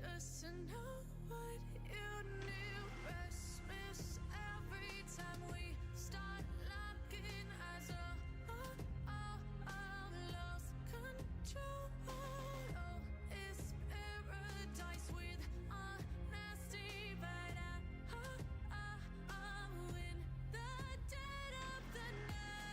Just to know what you knew. Restless every time we start locking eyes. Lost control. Oh, it's paradise with honesty, but I'm in the dead of the night.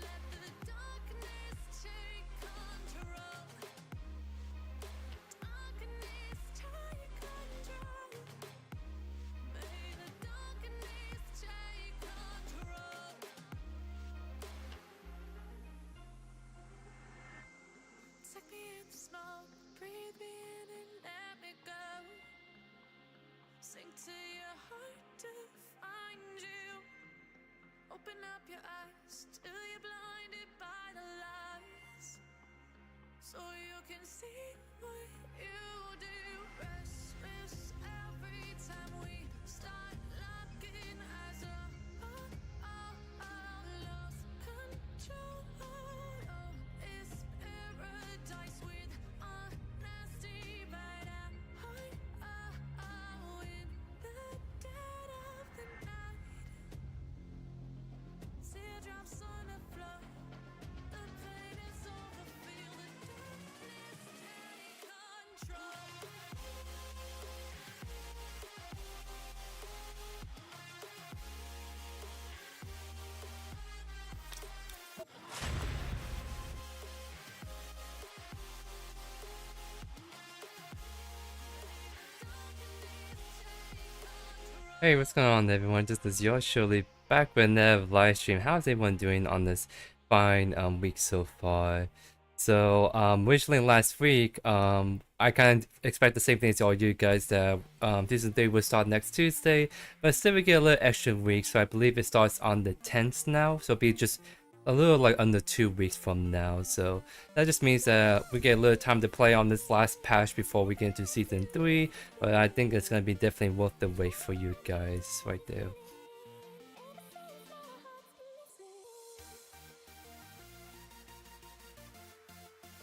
Let the darkness take control. Let the darkness take control. Darkness take control. May the darkness take control. Take me in the smoke, breathe me in and let me go. Sink to your heart to find you. Open up your eyes till you're blinded by the lies, so you can see what you do. Restless every time we start locking eyes. Lost control. Oh, it's paradise with honesty, but I'm in the dead of the night. Teardrops on the floor. The pain is over. Feel the darkness take control. Hey, what's going on everyone? This is JoeYoursTruly back with another live stream. How's everyone doing on this fine week so far? So originally last week, I kind of expect the same thing as all you guys, that season 3 will start next Tuesday, but still we get a little extra week, so I believe it starts on the 10th now, so it'll be just a little like under 2 weeks from now. So that just means that we get a little time to play on this last patch before we get into season 3, but I think it's gonna be definitely worth the wait for you guys right there.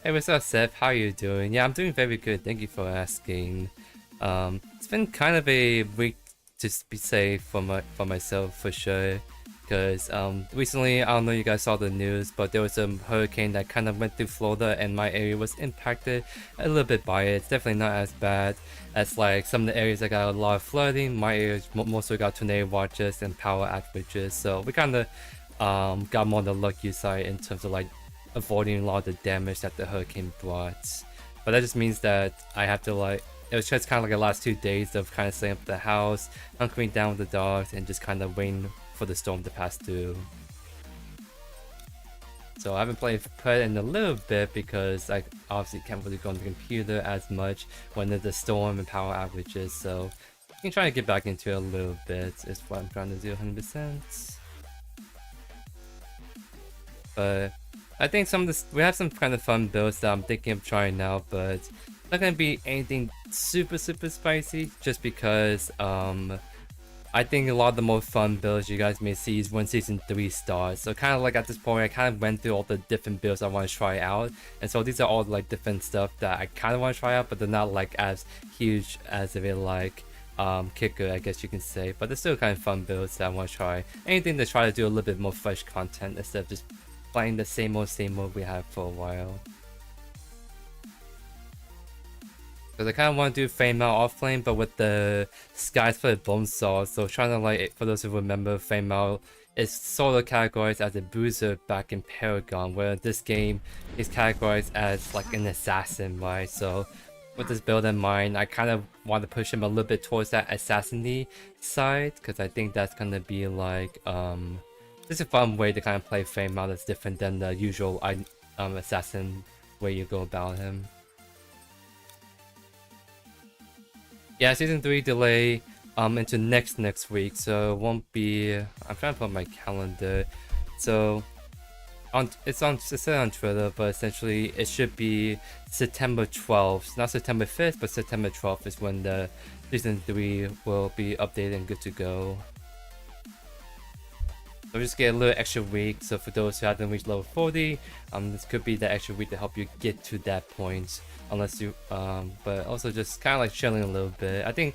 Hey, what's up Seth? How you doing? Yeah, I'm doing very good, thank you for asking. It's been kind of a week to be safe for myself for sure. Because recently, I don't know if you guys saw the news, but there was a hurricane that kind of went through Florida and my area was impacted a little bit by it. It's definitely not as bad as like some of the areas that got a lot of flooding. My area mostly got tornado watches and power outages, so we kind of got more on the lucky side in terms of like avoiding a lot of the damage that the hurricane brought. But that just means that I have to like, it was just kind of like the last 2 days of kind of setting up the house, hunkering down with the dogs, and just kind of waiting for the storm to pass through. So I haven't played Pred in a little bit because I obviously can't really go on the computer as much when there's a storm and power outages, so I can try to get back into it a little bit is what I'm trying to do 100%. But I think some of this, we have some kind of fun builds that I'm thinking of trying out, but not gonna be anything super spicy, just because I think a lot of the more fun builds you guys may see is when season 3 starts. So kind of like at this point, I kind of went through all the different builds I want to try out, and so these are all like different stuff that I kind of want to try out, but they're not like as huge as if it like kicker, I guess you can say. But they're still kind of fun builds that I want to try. Anything to try to do a little bit more fresh content instead of just playing the same old we have for a while. Because I kind of want to do Fame Out offlane, but with the Skies for the Bone Saw. So trying to like, for those who remember, Fame Out is sort of categorized as a bruiser back in Paragon, where this game is categorized as like an assassin, right? So with this build in mind, I kind of want to push him a little bit towards that assassin-y side, because I think that's gonna be like just a fun way to kind of play Fame Out that's different than the usual assassin way you go about him. Yeah, season 3 delay into next week, so it won't be. I'm trying to put my calendar. So it's said on Twitter, but essentially it should be September 12th, not September 5th, but September 12th is when the season 3 will be updated and good to go. So just get a little extra week. So for those who haven't reached level 40, this could be the extra week to help you get to that point. Unless you, but also just kind of like chilling a little bit. I think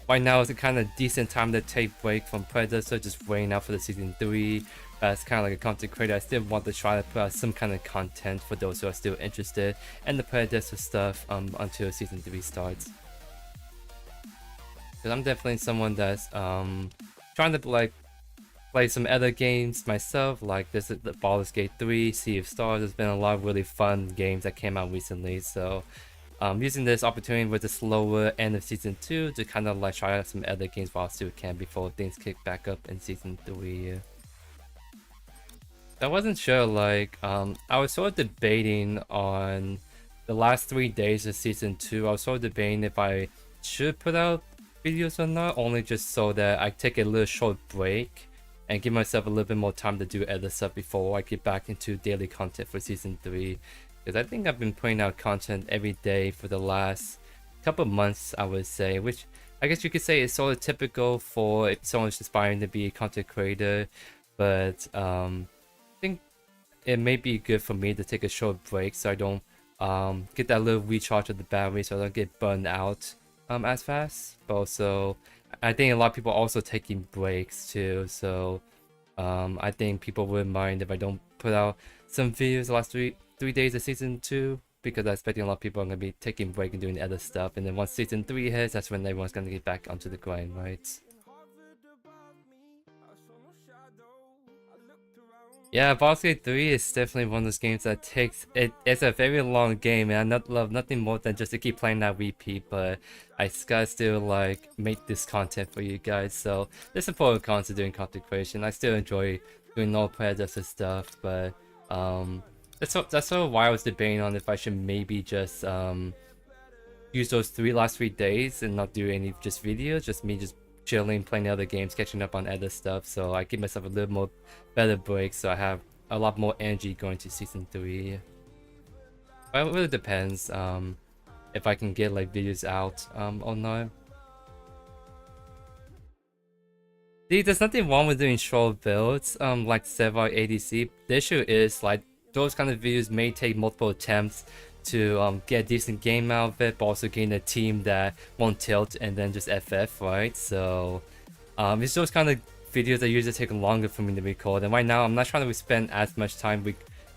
right now is a kind of decent time to take break from Predecessor, just waiting out for the season 3. As kind of like a content creator, I still want to try to put out some kind of content for those who are still interested in the Predecessor stuff until season 3 starts. Because I'm definitely someone that's trying to like play some other games myself, like this is the Baldur's Gate 3, Sea of Stars. There's been a lot of really fun games that came out recently, so using this opportunity with the slower end of season 2 to kind of like try out some other games while I still can before things kick back up in season 3. I wasn't sure, like I was sort of debating on the last 3 days of season 2. I was sort of debating if I should put out videos or not, only just so that I take a little short break and give myself a little bit more time to do other stuff before I get back into daily content for season 3. Because I think I've been putting out content every day for the last couple months, I would say, which I guess you could say is sort of typical for if someone's aspiring to be a content creator. But I think it may be good for me to take a short break so I don't get that little recharge of the battery, so I don't get burned out as fast. But also, I think a lot of people are also taking breaks too, so I think people wouldn't mind if I don't put out some videos the last three days of season 2, because I'm expecting a lot of people are going to be taking break and doing other stuff, and then once season 3 hits, that's when everyone's going to get back onto the grind, right? Yeah, Baldur's Gate 3 is definitely one of those games that takes it's a very long game, and I love nothing more than just to keep playing that repeat, but I gotta still like make this content for you guys. So there's a pro and cons to doing content creation. I still enjoy doing all Predecessor stuff, but that's sort of why I was debating on if I should maybe just use those last 3 days and not do any just videos, just me just chilling, playing other games, catching up on other stuff, so I give myself a little more better break, so I have a lot more energy going to season 3. But it really depends if I can get like videos out or not. See, there's nothing wrong with doing short builds like Seva ADC. The issue is like those kind of videos may take multiple attempts to get a decent game out of it, but also gain a team that won't tilt and then just FF, right? So it's those kind of videos that usually take longer for me to record, and right now I'm not trying to spend as much time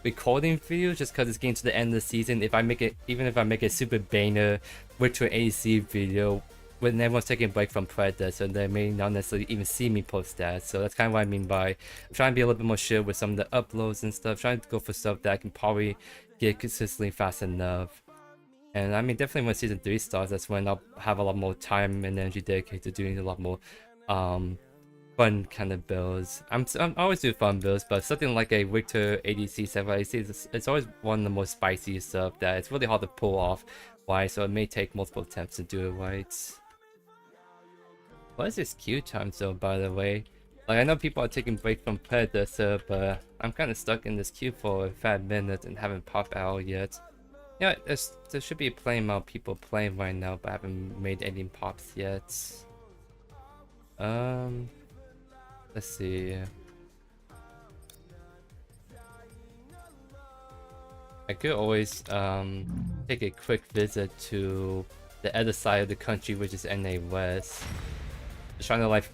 recording videos just because it's getting to the end of the season. If I make it, even if I make a super banger virtual ADC video when everyone's taking a break from Predecessor, they may not necessarily even see me post that. So that's kind of what I mean by I'm trying to be a little bit more chill with some of the uploads and stuff, trying to go for stuff that I can probably get consistently fast enough. And I mean, definitely when season 3 starts, that's when I'll have a lot more time and energy dedicated to doing a lot more fun kind of builds. I always do fun builds, but something like a Victor ADC 7 ADC, it's always one of the most spicy stuff that it's really hard to pull off. Why? So it may take multiple attempts to do it right. What is this queue time zone, by the way? Like, I know people are taking break from Predecessor, but I'm kind of stuck in this queue for a fat minute and haven't popped out yet. Yeah, there should be a plenty amount of people playing right now, but I haven't made any pops yet. Let's see. I could always take a quick visit to the other side of the country, which is NA West. Just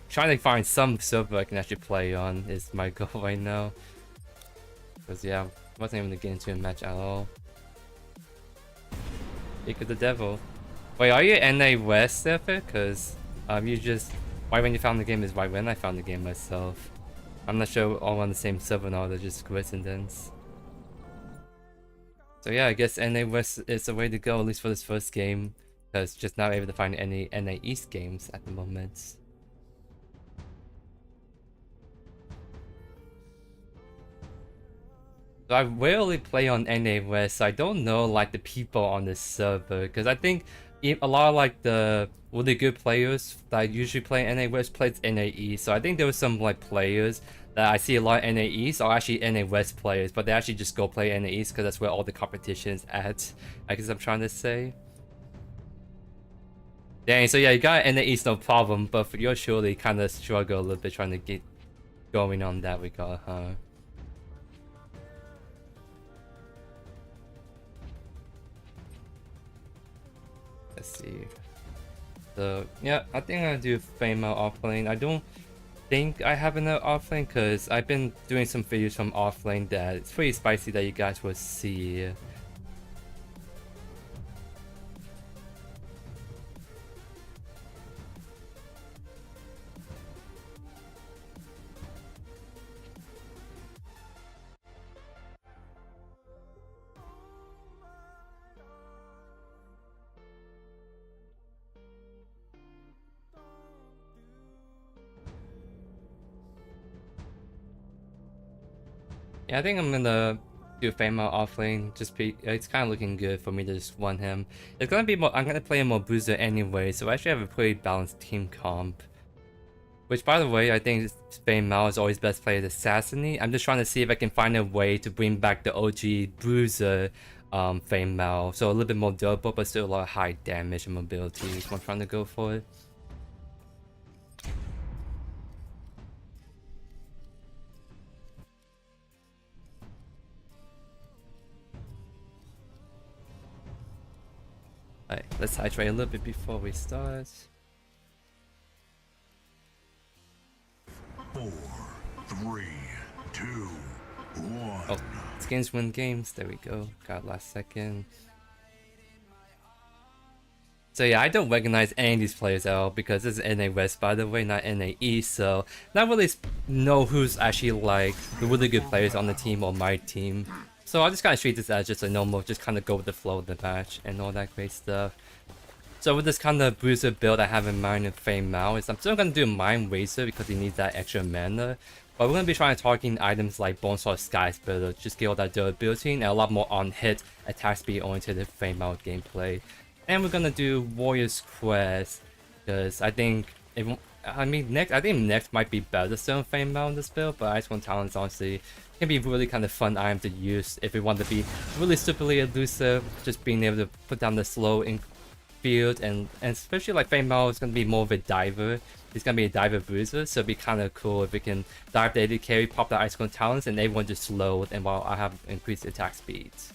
trying to find some server I can actually play on is my goal right now. Because yeah, I wasn't able to get into a match at all. Pick of the devil. Wait, are you NA West server? Because you just right when you found the game is right when I found the game myself. I'm not sure we're all on the same server now, they're just coincidence. So yeah, I guess NA West is the way to go, at least for this first game. Because just not able to find any NA East games at the moment. So I rarely play on NA West, so I don't know like the people on this server, because I think a lot of like the really good players that usually play NA West plays NAE. So I think there was some like players that I see a lot of NAEs are actually NA West players, but they actually just go play NAEs because that's where all the competition is at. I guess I'm trying to say. Dang, so yeah, you got NAEs no problem, but for your surely kind of struggle a little bit trying to get going on that regard, huh? Let's see. So yeah, I think I'm gonna do Fame out offlane. I don't think I have enough offlane because I've been doing some videos from offlane that it's pretty spicy that you guys will see. Yeah, I think I'm gonna do Fame out offlane. It's kind of looking good for me to just one him. It's gonna be more. I'm gonna play him more booster anyway, so I actually have a pretty balanced team comp. Which, by the way, I think Fame Mao is always best played Assassinate. I'm just trying to see if I can find a way to bring back the OG Bruiser Fame Mao. So a little bit more durable, but still a lot of high damage and mobility is what I'm trying to go for. Alright, let's hydrate a little bit before we start. 4, 3, 2, 1. Oh, skins win games. There we go. Got last second. So yeah, I don't recognize any of these players at all because this is NA West, by the way, not NA East. So not really know who's actually like the really good players on the team or my team. So I just kind of treat this as just a normal, just kind of go with the flow of the match and all that great stuff. So with this kind of bruiser build I have in mind in Fame Mao is I'm still going to do Mind Razor because he needs that extra mana. But we're going to be trying to target items like Bonesword Sky Splitter, just get all that durability and a lot more on-hit attack speed oriented Fame Mao gameplay. And we're going to do Warrior's Quest because I think next might be better still in Fame Mao in this build, but Ice One Talents honestly can be really kind of fun item to use if we want to be really stupidly elusive, just being able to put down the slow in field and especially like Fame Mao is going to be more of a diver. He's going to be a diver bruiser, so it'd be kind of cool if we can dive the AD carry, pop the Ice One Talents, and everyone just slowed, and while I have increased attack speeds.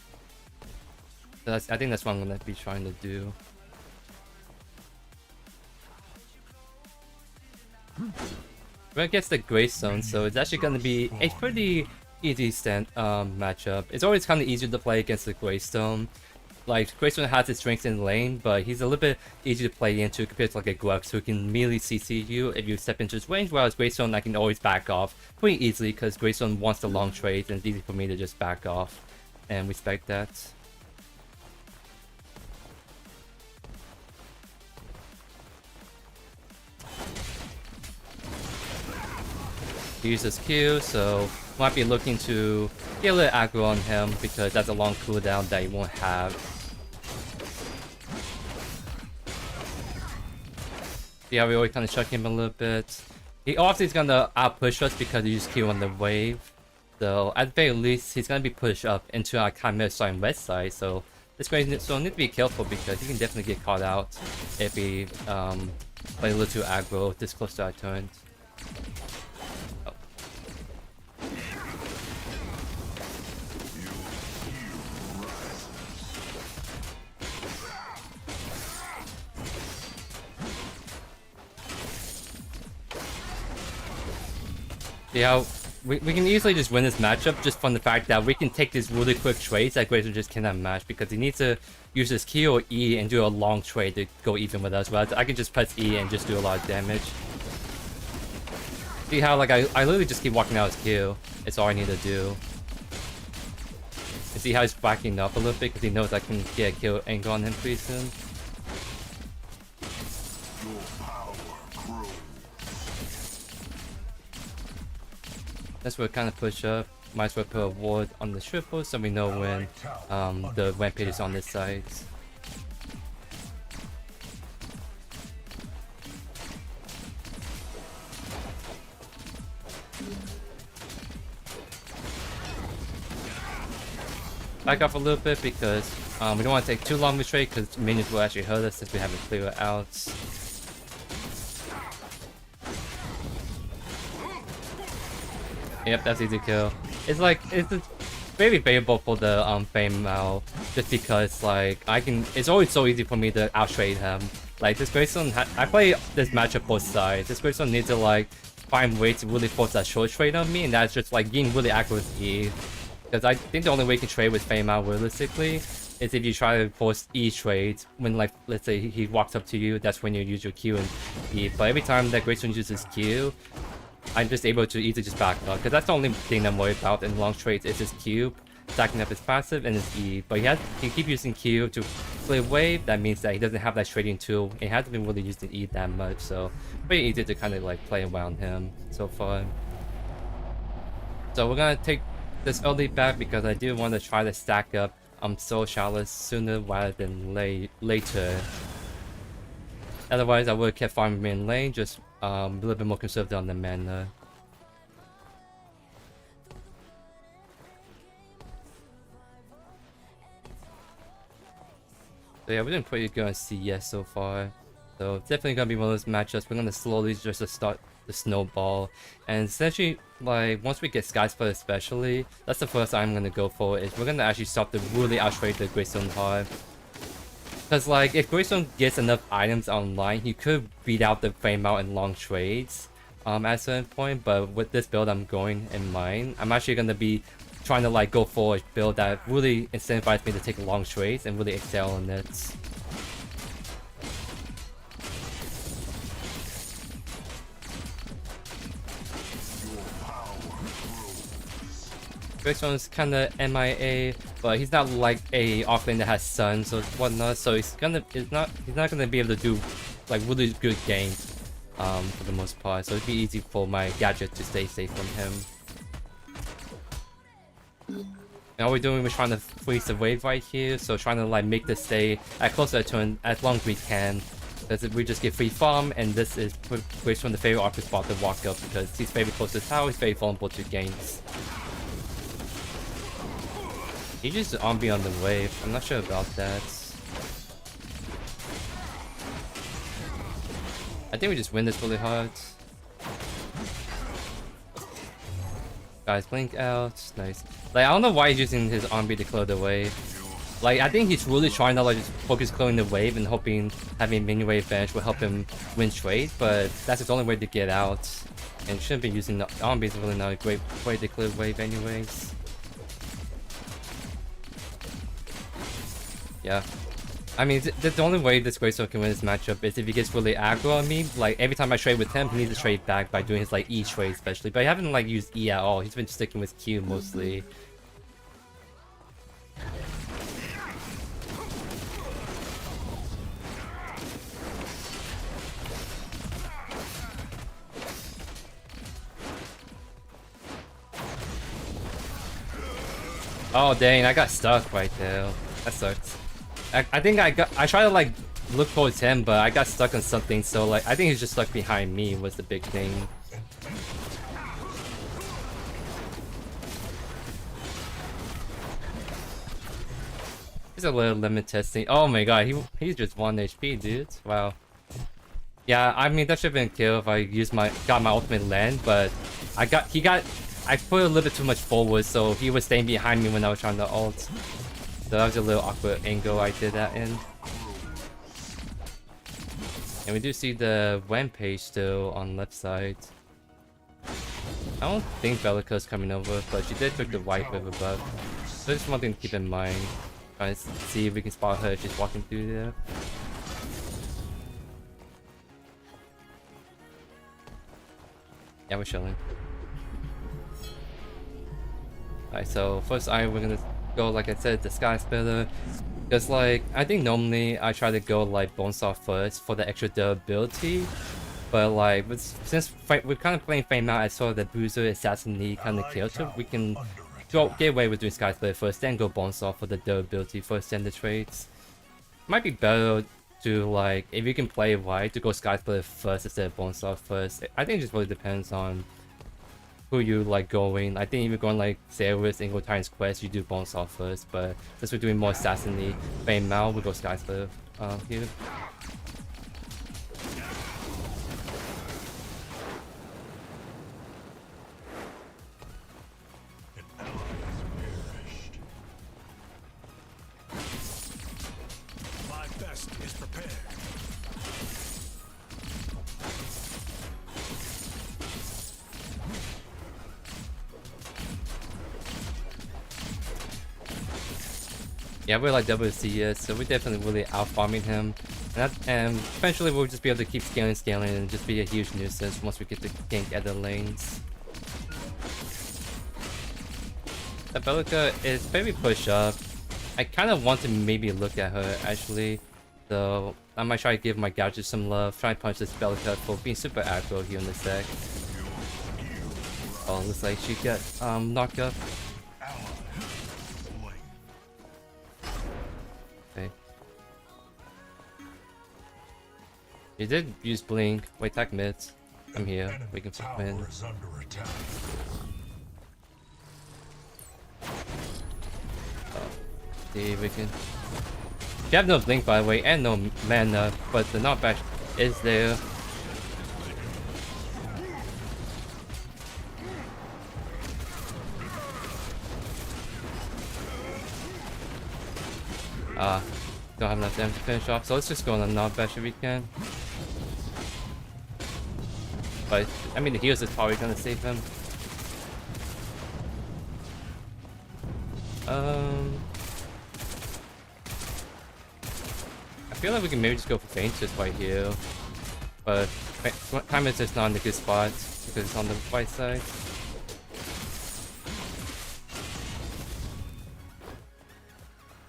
So I think that's what I'm going to be trying to do. We're against the Greystone, so it's actually going to be a pretty easy matchup. It's always kind of easier to play against the Greystone. Like, Greystone has its strengths in lane, but he's a little bit easier to play into compared to like a Glux who can immediately CC you if you step into his range, whereas Greystone I can always back off pretty easily because Greystone wants the long trades and it's easy for me to just back off and respect that. Use his Q, so might be looking to get a little aggro on him because that's a long cooldown that he won't have. Yeah, we always kind of chuck him a little bit. He obviously is gonna outpush us because he used Q on the wave. So at the very least, he's gonna be pushed up into our Chimera starting west side. So this guy so need to be careful because he can definitely get caught out if he play a little too aggro this close to our turn. Yeah, we can easily just win this matchup just from the fact that we can take these really quick trades that Grayson just cannot match because he needs to use his Q or E and do a long trade to go even with us. But I can just press E and just do a lot of damage. See how like I literally just keep walking out his Q. It's all I need to do. And see how he's backing up a little bit because he knows I can get a kill angle on him pretty soon. That's what kind of push up. Might as well put a ward on the triple so we know when the rampage is on this side. back off a little bit because we don't want to take too long to trade because minions will actually hurt us since we haven't cleared it out. Yep, that's easy kill. It's like it's very favorable for the Fame Mao just because like it's always so easy for me to outtrade him. Like this Greystone, I play this matchup both sides. This Greystone needs to like find ways to really force that short trade on me, and that's just like getting really accurate with E. Because I think the only way you can trade with Fame Out realistically is if you try to force E trades when, like, let's say he walks up to you, that's when you use your Q and E. But every time that Greystone uses Q, I'm just able to easily just back up. Because that's the only thing I'm worried about in long trades is his Q, stacking up his passive and his E. But he keep using Q to clear wave, that means that he doesn't have that trading tool. He hasn't been really using E that much, so pretty easy to kind of like play around him so far. So we're gonna take this early back because I do want to try to stack up Soul Chalice sooner rather than later. Otherwise, I would have kept farming in lane, just a little bit more conservative on the mana. So yeah, we're doing pretty good on CS so far. So definitely gonna be one of those matchups. We're gonna slowly just start the snowball, and essentially like once we get Skyspear especially, that's the first I'm gonna go for, is we're gonna actually start to really outtrade the Greystone hard. Because like if Greystone gets enough items online, he could beat out the Fame Out in long trades at a certain point. But with this build I'm going in mind, I'm actually gonna be trying to like go for a build that really incentivizes me to take long trades and really excel in it. Greystone's kinda MIA, but he's not like a offlane that has stuns or whatnot, so he's not gonna be able to do like really good games for the most part. So it'd be easy for my gadget to stay safe from him. And all we're doing is trying to freeze the wave right here, so trying to like make this stay at close to a turn as long as we can. Because if we just get free farm, and this is Greystone the favorite awkward spot to walk up because he's very close to the tower, he's very vulnerable to gains. He just on the wave. I'm not sure about that. I think we just win this really hard. Guys, blink out. Nice. Like, I don't know why he's using his Ombi to clear the wave. Like, I think he's really trying to like just focus clearing the wave and hoping having mini wave bench will help him win trade, but that's his only way to get out. And shouldn't be using the Ombi, is really not a great way to clear wave anyways. Yeah, I mean, the only way this Greystone can win this matchup is if he gets really aggro on me. Like, every time I trade with him, he needs to trade back by doing his, like, E trade especially. But I haven't, like, used E at all. He's been sticking with Q mostly. Oh, dang, I got stuck right there. That sucks. I think I tried to like look towards him, but I got stuck on something, so like I think he's just stuck behind me was the big thing. He's a little limit testing. Oh my god, he's just 1 HP, dude. Wow. Yeah, I mean that should have been a kill if I got my ultimate land, but I put a little bit too much forward, so he was staying behind me when I was trying to ult. So that was a little awkward angle I did that in. And we do see the Rampage still on left side. I don't think Bellica's coming over, but she did took the white wave above. So just one thing to keep in mind. Trying to see if we can spot her just walking through there. Yeah, we're chilling. Alright, so first item we're gonna go, like I said, the Skyspear. Because like I think normally I try to go like Bonesaw first for the extra durability, but like since we're kind of playing Fame Out as sort of the bruiser assassin kind of character, we can get away with doing Skyspear first, then go Bonesaw for the durability for extended trades. Might be better to like if you can play it right to go Skyspear first instead of Bonesaw first. I think it just really depends on who you like going. I think if you're going like Sailors, Ingo Titan's Quest, you do Bonesaw first, but since we're doing more Assassin-y, Fame Mal, we go Skycliffe here. My best is prepared. Yeah, we're like WCS, so we're definitely really out farming him. And eventually we'll just be able to keep scaling, and just be a huge nuisance once we get to gank other lanes. The Belica is very push up. I kind of want to maybe look at her actually, so I might try to give my gadget some love, try to punch this Belica for being super aggro here in the deck. Oh, looks like she got knocked up. Okay. You did use blink. Wait, attack mids. I'm here. We can win. See, we can. You have no blink by the way, and no mana, but the knockback is there. Don't have enough damage to finish off, so let's just go on a knockback if we can. But I mean, the heals is probably gonna save him. I feel like we can maybe just go for feint just right here, but time is just not in the good spot because it's on the right side.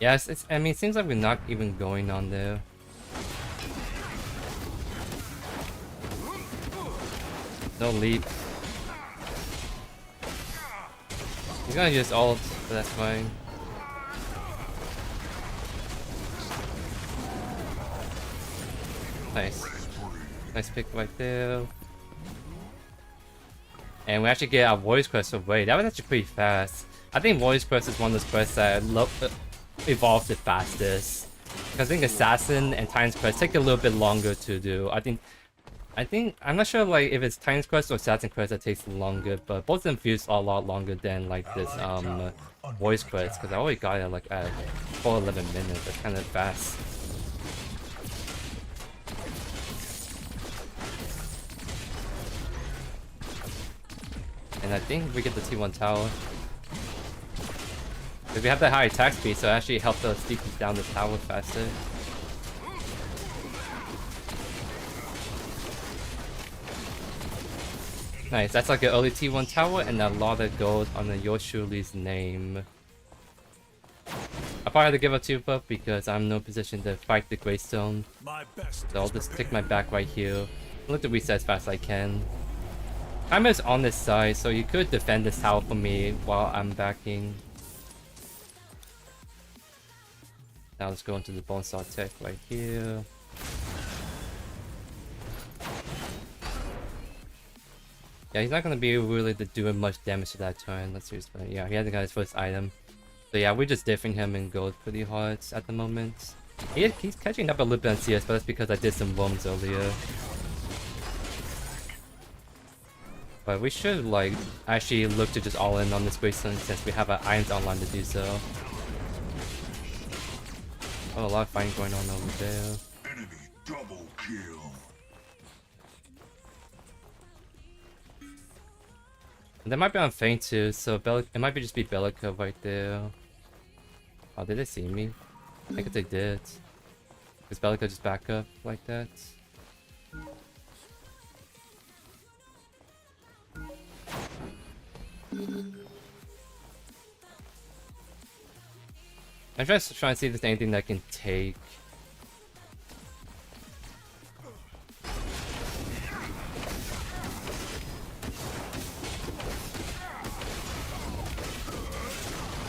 Yes, I mean, it seems like we're not even going on there. No leap. He's gonna use ult, but that's fine. Nice. Nice pick right there. And we actually get our voice quest away. That was actually pretty fast. I think voice quest is one of those quests that evolves the fastest. Because I think Assassin and Titan's Quest take a little bit longer to do. I'm not sure like if it's Titan's Quest or Assassin Quest that takes longer, but both of them feels a lot longer than like this voice quest, because I already got it like at 4:11 minutes. That's kind of fast. And I think we get the T1 tower. Because we have that high attack speed, so it actually helped us decrease down the tower faster. Nice, that's like an early T1 tower and a lot of gold on the JoeYoursTruly's name. I probably have to give up 2 buff because I'm in no position to fight the Greystone. So I'll just take my back right here. Look to reset as fast as I can. Timer is on this side, so you could defend this tower for me while I'm backing. Now let's go into the Bonesaw tech right here. Yeah, he's not gonna be really doing much damage to that turn. Let's use, but yeah, he hasn't got his first item. So yeah, we're just diffing him in gold pretty hard at the moment. He's catching up a little bit on CS, but that's because I did some worms earlier. But we should like actually look to just all in on this Greystone since we have our irons online to do so. Oh, a lot of fighting going on over there. Enemy double kill. And they might be on feint too, so it might be just be Belica right there. Oh, did they see me? I think they did. Does Belica just back up like that? I'm just trying to see if there's anything that I can take.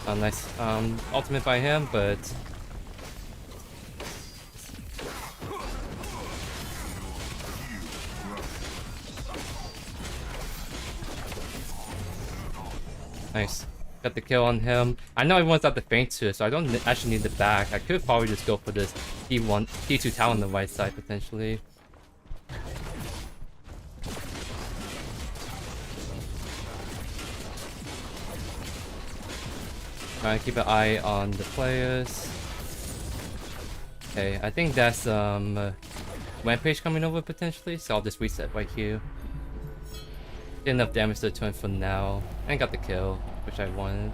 Oh, nice ultimate by him, but Nice. Got the kill on him. I know everyone's at the feint too, so I don't actually need the back. I could probably just go for this T2 tower on the right side potentially. Trying to keep an eye on the players. Okay, I think that's Rampage coming over potentially, so I'll just reset right here. Did enough damage to the turn for now, and got the kill, which I wanted.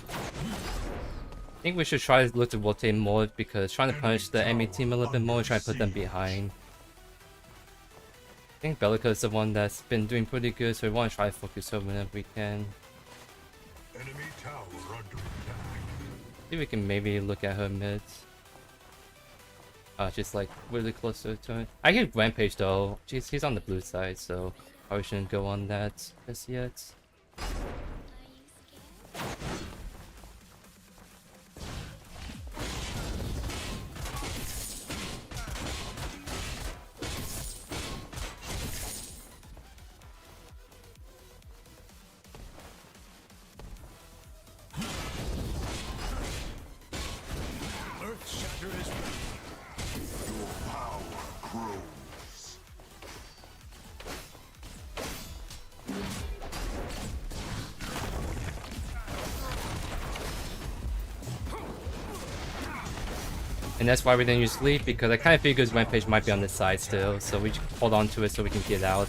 I think we should try to look to rotate more because trying to punish the enemy team a little bit more and try to put them behind. I think Bellica is the one that's been doing pretty good, so we want to try to focus her whenever we can. Enemy tower under attack. See if we can maybe look at her mid. She's like really close to her turn. I hear Rampage though. He's on the blue side, so probably shouldn't go on that just yet. And that's why we didn't use Leap, because I kind of figured Rampage might be on this side still, so we just hold on to it so we can get out.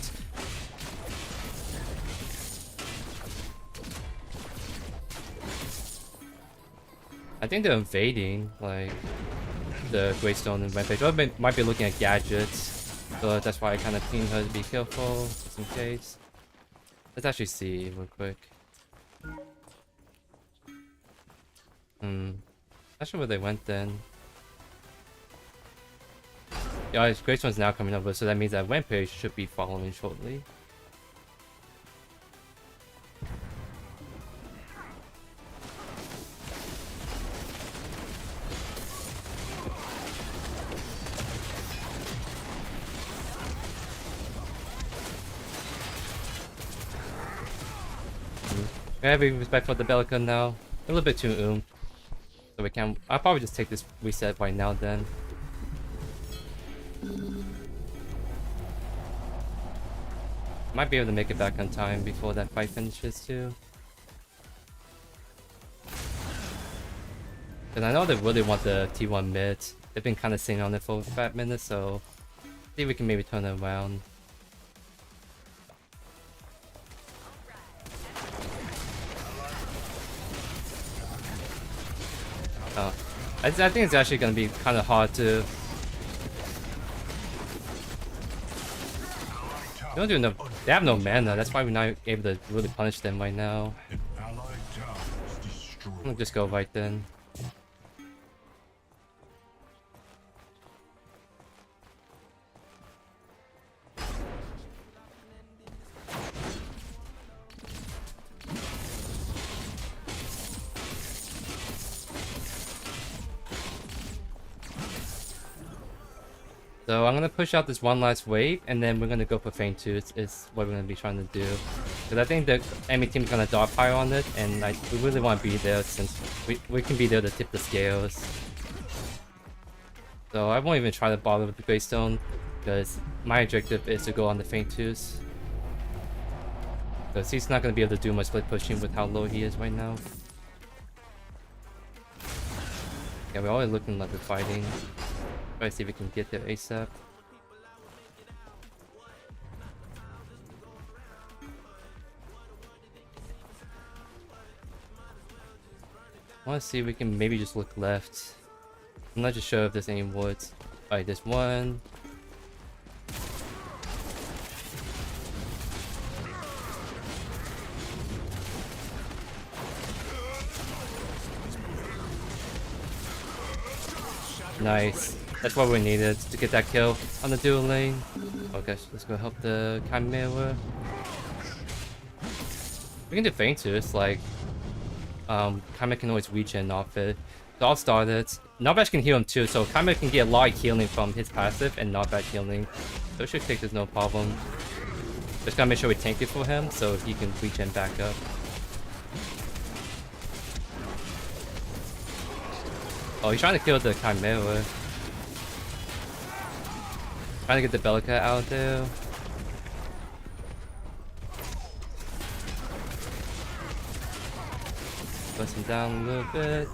I think they're invading, like, the Greystone and Rampage. Or they might be looking at gadgets, so that's why I kind of pinged her to be careful, just in case. Let's actually see real quick. Not sure where they went then. Yeah, Greystone's now coming over, so that means that Rampage should be following shortly. Very respect for the Bellica now. A little bit too so we can. I'll probably just take this reset right now then. Might be able to make it back on time before that fight finishes too. Because I know they really want the T1 mid. They've been kind of sitting on it for 5 minutes, so see if we can maybe turn it around. Oh, I think it's actually going to be kind of hard to. They don't do enough. They have no mana. That's why we're not able to really punish them right now. I'm gonna just go right then. So I'm gonna push out this one last wave, and then we're gonna go for Feint 2. Is what we're gonna be trying to do. Because I think the enemy team's gonna dogpile on it, and like we really want to be there since we can be there to tip the scales. So I won't even try to bother with the Greystone, because my objective is to go on the Feint 2s. Because he's not gonna be able to do much split pushing with how low he is right now. Yeah, we're already looking like we're fighting. Try to see if we can get there ASAP. I want to see if we can maybe just look left. I'm not just sure if there's any woods. Alright, there's one. Nice. That's what we needed to get that kill on the dual lane. Okay, let's go help the Chimera. We can do Feint too. It's like Chimera can always regen off it. So I'll start it. Knockback can heal him too, so Kame can get a lot of healing from his passive and knockback healing. So it should take this no problem. Just gotta make sure we tank it for him so he can reach him back up. Oh, he's trying to kill the Chimera. Trying to get the Bellica out there. Bust him down a little bit.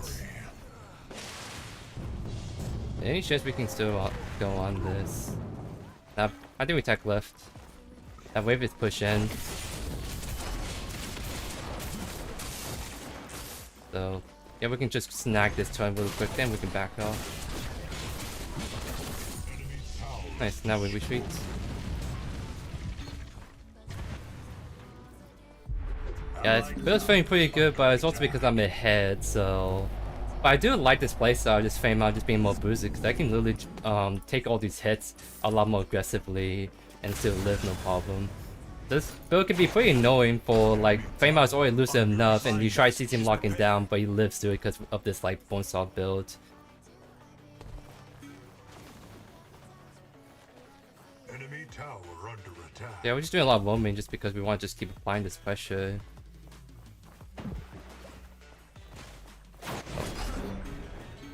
Any chance we can still go on this? Nah, I think we attack left. That wave is push in. So, yeah, we can just snag this turn really quick, then we can back off. Nice, now we retreat. Yeah, it feels feeling pretty good, but it's also because I'm ahead, so... But I do like this playstyle, just Fame out just being more boosted, because I can literally take all these hits a lot more aggressively and still live no problem. This build can be pretty annoying for like Fame out is already elusive enough and you try to see him locking down, but he lives through it because of this like bone saw build. Enemy tower under attack. Yeah, we're just doing a lot of roaming just because we want to just keep applying this pressure.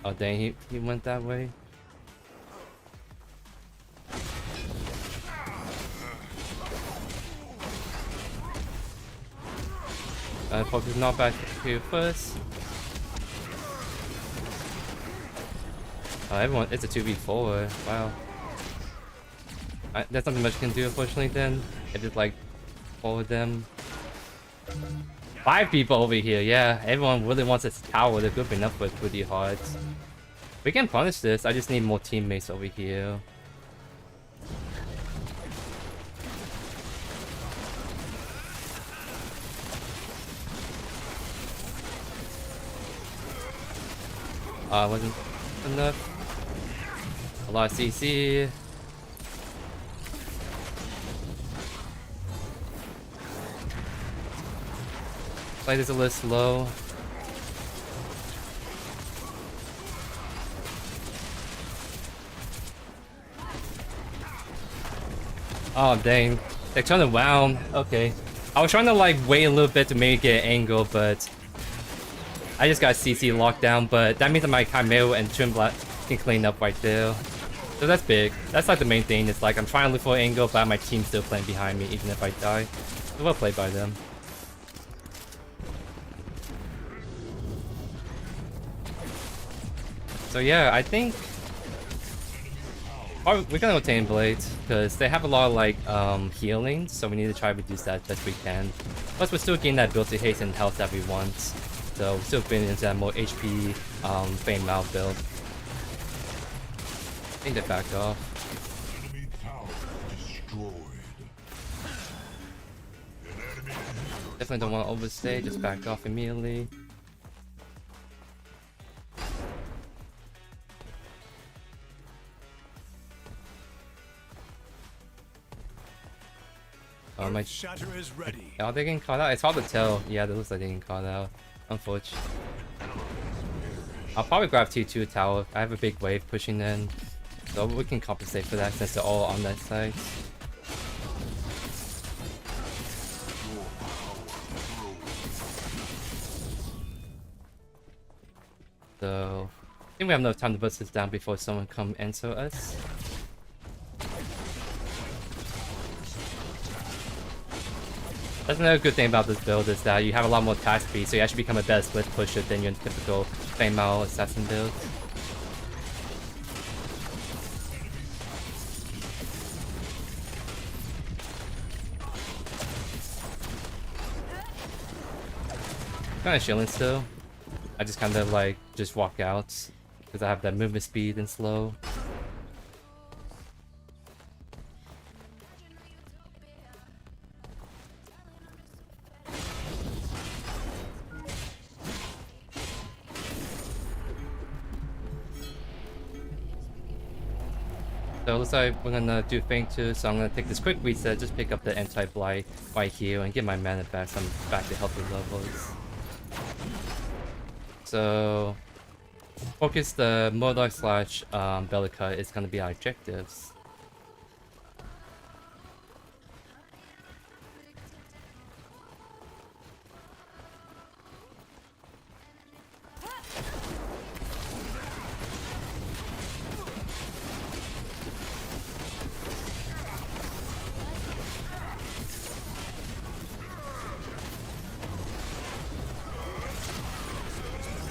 Oh dang, he went that way. Focus not back here first. Oh, everyone, it's a 2v4. Wow. There's nothing much you can do, unfortunately, then. If it's like, forward them. 5 people over here, yeah. Everyone really wants this tower. They're grouping up with pretty hard. We can punish this. I just need more teammates over here. Wasn't enough. A lot of CC. Play this a little slow. Oh dang. They turned around. Okay. I was trying to like wait a little bit to maybe get an angle, but I just got CC locked down, but that means that my Chimera and Trimblad can clean up right there. So that's big. That's like the main thing. It's like I'm trying to look for an angle, but my team's still playing behind me even if I die. So well played by them. So yeah, I think we're gonna obtain blades because they have a lot of like healing, so we need to try to reduce that best we can. Plus, we're still getting that ability haste and health that we want, so we're still getting into that more HP Fame out build. I think they backed off. Enemy tower destroyed. An enemy Definitely don't want to overstay. Just back off immediately. My shatter is ready. are they getting caught out? It's hard to tell. Yeah, it looks like they're getting caught out. Unfortunately. I'll probably grab T2 tower. I have a big wave pushing in, so we can compensate for that since they're all on that side. So I think we have enough time to bust this down before someone come answer us. That's another good thing about this build is that you have a lot more attack speed, so you actually become a better split pusher than your typical Fame out assassin build. Kind of chilling still. I just kind of like just walk out because I have that movement speed and slow. So it looks like we're gonna do Fang 2, so I'm gonna take this quick reset, just pick up the anti-blight right here and get my mana back so I'm back to healthy levels. So focus the Murloc slash Bellica is gonna be our objectives.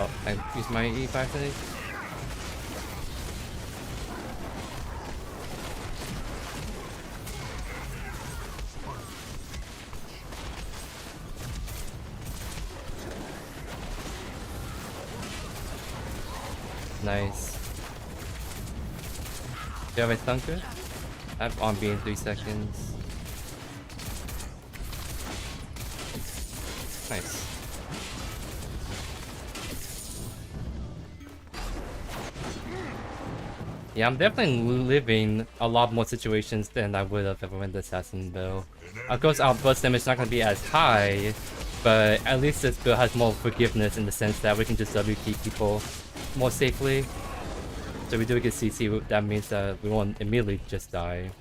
Oh, I used my E5 today. Nice. Do you have a thunker? I have on B in 3 seconds. Nice. Yeah, I'm definitely living a lot more situations than I would have ever went the assassin build. Of course, our burst damage is not going to be as high, but at least this build has more forgiveness in the sense that we can just WP people more safely. So we do get CC, that means that we won't immediately just die.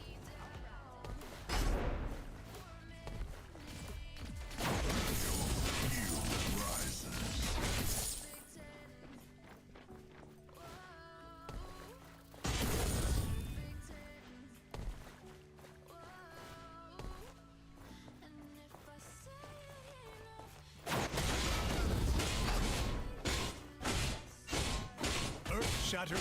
Shatter.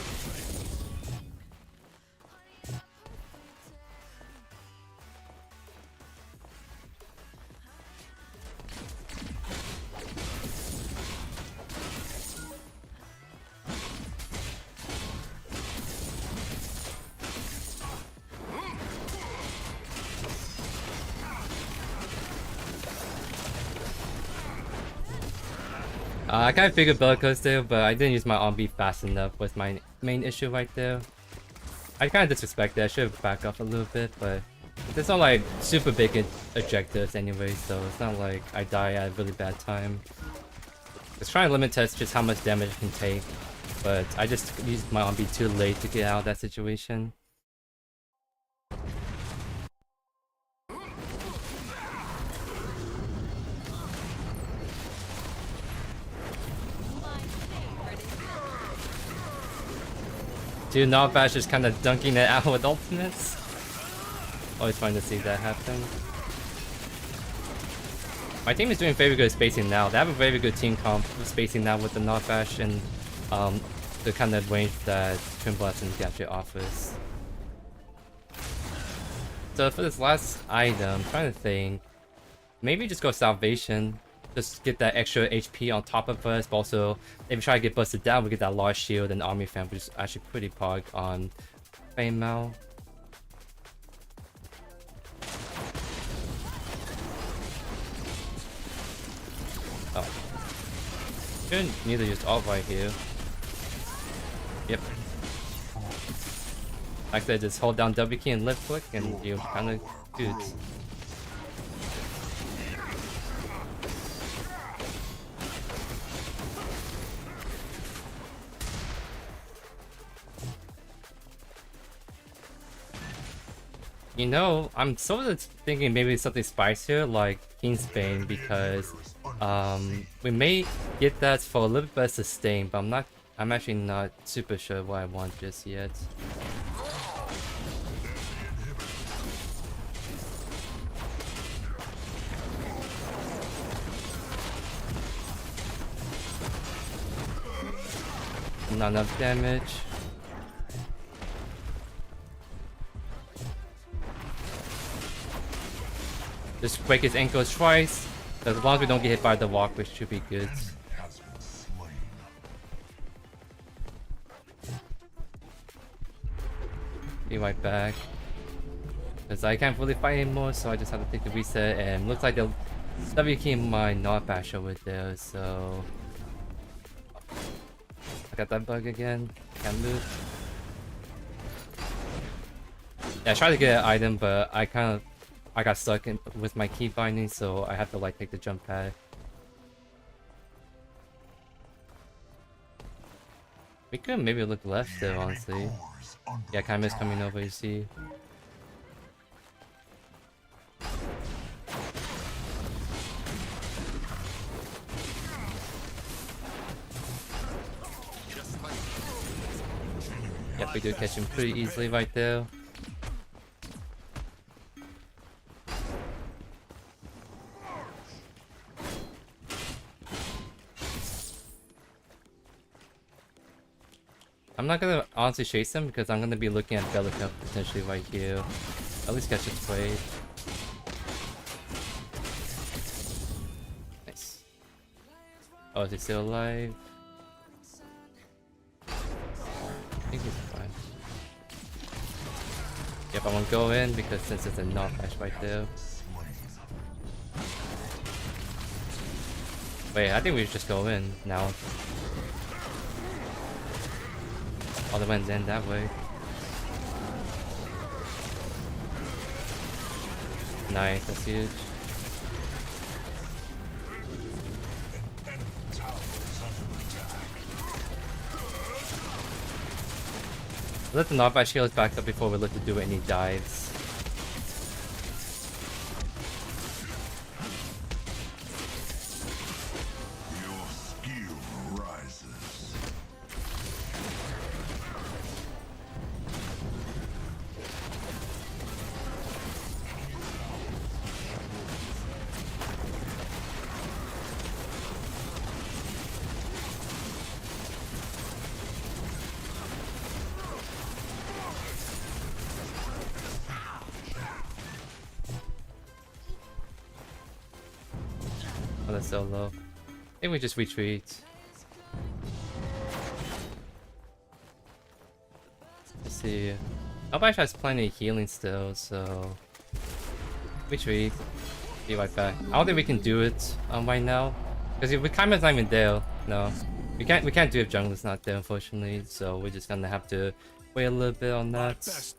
I kind of figured Bellicose there, but I didn't use my on-beat fast enough was my main issue right there. I kind of disrespected it. I should have backed off a little bit, but there's not like super big objectives anyway, so it's not like I die at a really bad time. Just trying to limit test just how much damage I can take, but I just used my on-beat too late to get out of that situation. Dude, Nalbash is kind of dunking it out with ultimates. Always fun to see that happen. My team is doing very good spacing now. They have a very good team comp spacing now with the Nalbash and the kind of range that Twin Blast and Gadget offers. So for this last item, I'm trying to think. Maybe just go Salvation. Just get that extra HP on top of us, but also if we try to get busted down, we get that large shield and army fan, which is actually pretty pog on Fame Mal. Oh. Shouldn't need to use ult right here. Yep. Like I said, just hold down W key and left click and you're kinda good. You know, I'm sort of thinking maybe something spicier like Kingsbane because we may get that for a little bit of sustain, but I'm actually not super sure what I want just yet. Not enough damage. Just break his ankles twice. As long as we don't get hit by the walk, which should be good. Be right back. Because I can't really fight anymore, so I just have to take a reset. And looks like the W key my not bash over there, so I got that bug again. Can't move. Yeah, I tried to get an item, but I got stuck with my key binding, so I have to like take the jump pad. We could maybe look left there, honestly. Yeah, Kaima's coming over, you see. Yep, we do catch him pretty easily right there. I'm not gonna honestly chase him because I'm gonna be looking at Bellica potentially right here. At least catch his blade. Nice. Oh, is he still alive? I think he's fine. Yep, I won't go in because since it's a knockback right there. Wait, I think we should just go in now. Oh, the wind's in that way. Nice, that's huge. Let the knockback shields back up before we look to do any dives. Oh, that's so low. I think we just retreat. Let's see. Elbash has plenty of healing still, so retreat. Be right back. I don't think we can do it right now because if Kaima's not even there. No, we can't do it if jungler's not there, unfortunately. So we're just gonna have to wait a little bit on that.